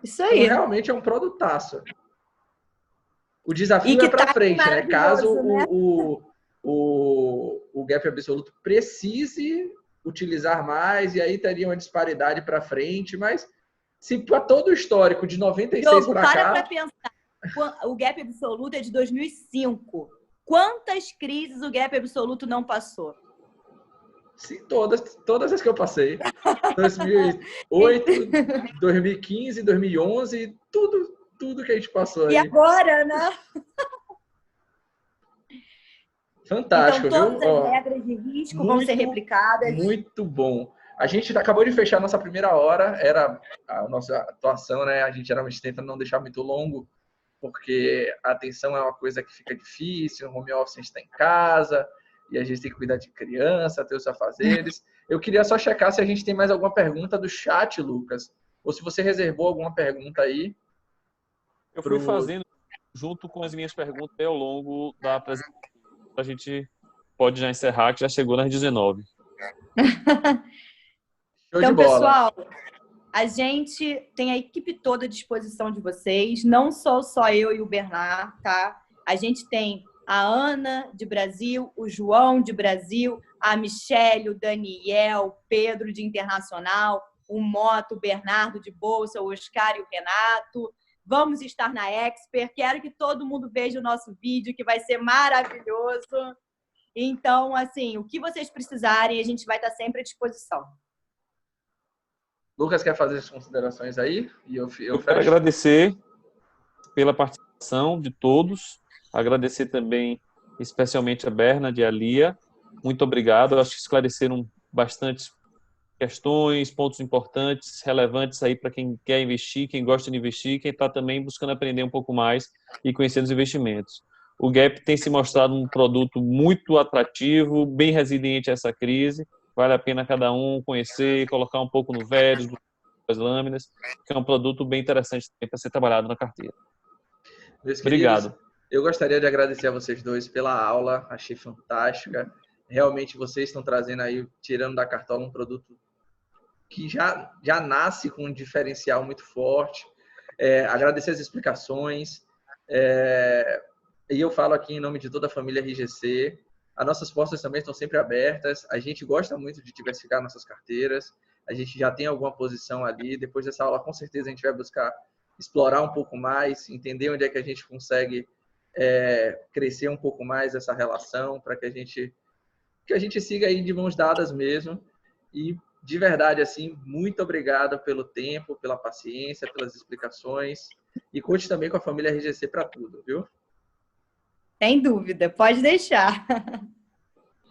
Isso aí. Então, realmente é um produtaço. O desafio é para frente, né? Caso né? O gap absoluto precise utilizar mais, e aí teria uma disparidade para frente, mas se para todo o histórico de 96 para cá... Para pensar, o gap absoluto é de 2005. Quantas crises o gap absoluto não passou? Sim, todas as que eu passei. 2008, 2015, 2011, tudo que a gente passou aí. E agora, né? Fantástico, então, viu? Todas as regras de risco vão ser replicadas. Muito bom. A gente acabou de fechar a nossa primeira hora, era a nossa atuação, né? A gente geralmente tenta não deixar muito longo, porque a atenção é uma coisa que fica difícil, no home office a gente está em casa, e a gente tem que cuidar de criança, ter os afazeres. Eu queria só checar se a gente tem mais alguma pergunta do chat, Lucas, ou se você reservou alguma pergunta aí. Eu fui fazendo junto com as minhas perguntas ao longo da apresentação. A gente pode já encerrar, que já chegou nas 19. Show de Então, bola. pessoal, a gente tem a equipe toda à disposição de vocês, não só eu e o Bernard, tá? A gente tem a Ana de Brasil, o João de Brasil, a Michelle, o Daniel, o Pedro de Internacional, o Moto, o Bernardo de Bolsa, o Oscar e o Renato. Vamos estar na Expert. Quero que todo mundo veja o nosso vídeo, que vai ser maravilhoso. Então, assim, o que vocês precisarem, a gente vai estar sempre à disposição. Lucas quer fazer as considerações aí? E eu quero fecho. agradecer pela participação de todos, agradecer também especialmente a Bernard e a Lia. Muito obrigado, eu acho que esclareceram bastante questões, pontos importantes, relevantes aí para quem quer investir, quem gosta de investir, quem está também buscando aprender um pouco mais e conhecer os investimentos. O Gap tem se mostrado um produto muito atrativo, bem resiliente a essa crise, vale a pena cada um conhecer, colocar um pouco no Veres, as lâminas, que é um produto bem interessante para ser trabalhado na carteira. Meus Obrigado. queridos, eu gostaria de agradecer a vocês dois pela aula, achei fantástica. Realmente vocês estão trazendo aí, tirando da cartola um produto que já nasce com um diferencial muito forte. Agradecer as explicações. E eu falo aqui em nome de toda a família RGC. As nossas portas também estão sempre abertas. A gente gosta muito de diversificar nossas carteiras. A gente já tem alguma posição ali. Depois dessa aula, com certeza, a gente vai buscar explorar um pouco mais, entender onde é que a gente consegue crescer um pouco mais essa relação, para que a gente siga aí de mãos dadas mesmo. E, de verdade, assim, muito obrigado pelo tempo, pela paciência, pelas explicações. E conte também com a família RGC para tudo, viu? Sem dúvida, pode deixar.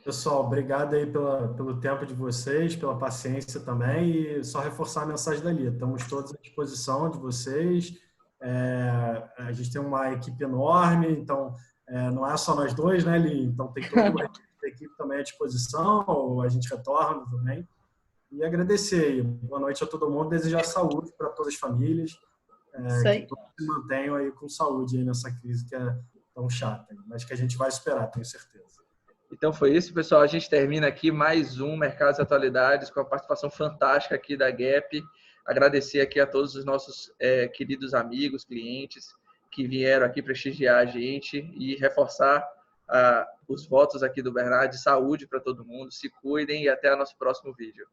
Pessoal, obrigado aí pelo tempo de vocês, pela paciência também, e só reforçar a mensagem da Lia. Estamos todos à disposição de vocês. A gente tem uma equipe enorme, então não é só nós dois, né, Lia? Então tem toda uma equipe também à disposição, a gente retorna também. E agradecer aí. Boa noite a todo mundo, desejar saúde para todas as famílias, que todos se mantenham aí com saúde aí nessa crise que é tão chata, mas que a gente vai superar, tenho certeza. Então foi isso, pessoal. A gente termina aqui mais um Mercados e Atualidades com a participação fantástica aqui da Gap. Agradecer aqui a todos os nossos queridos amigos, clientes que vieram aqui prestigiar a gente e reforçar os votos aqui do Bernard de saúde para todo mundo. Se cuidem e até o nosso próximo vídeo.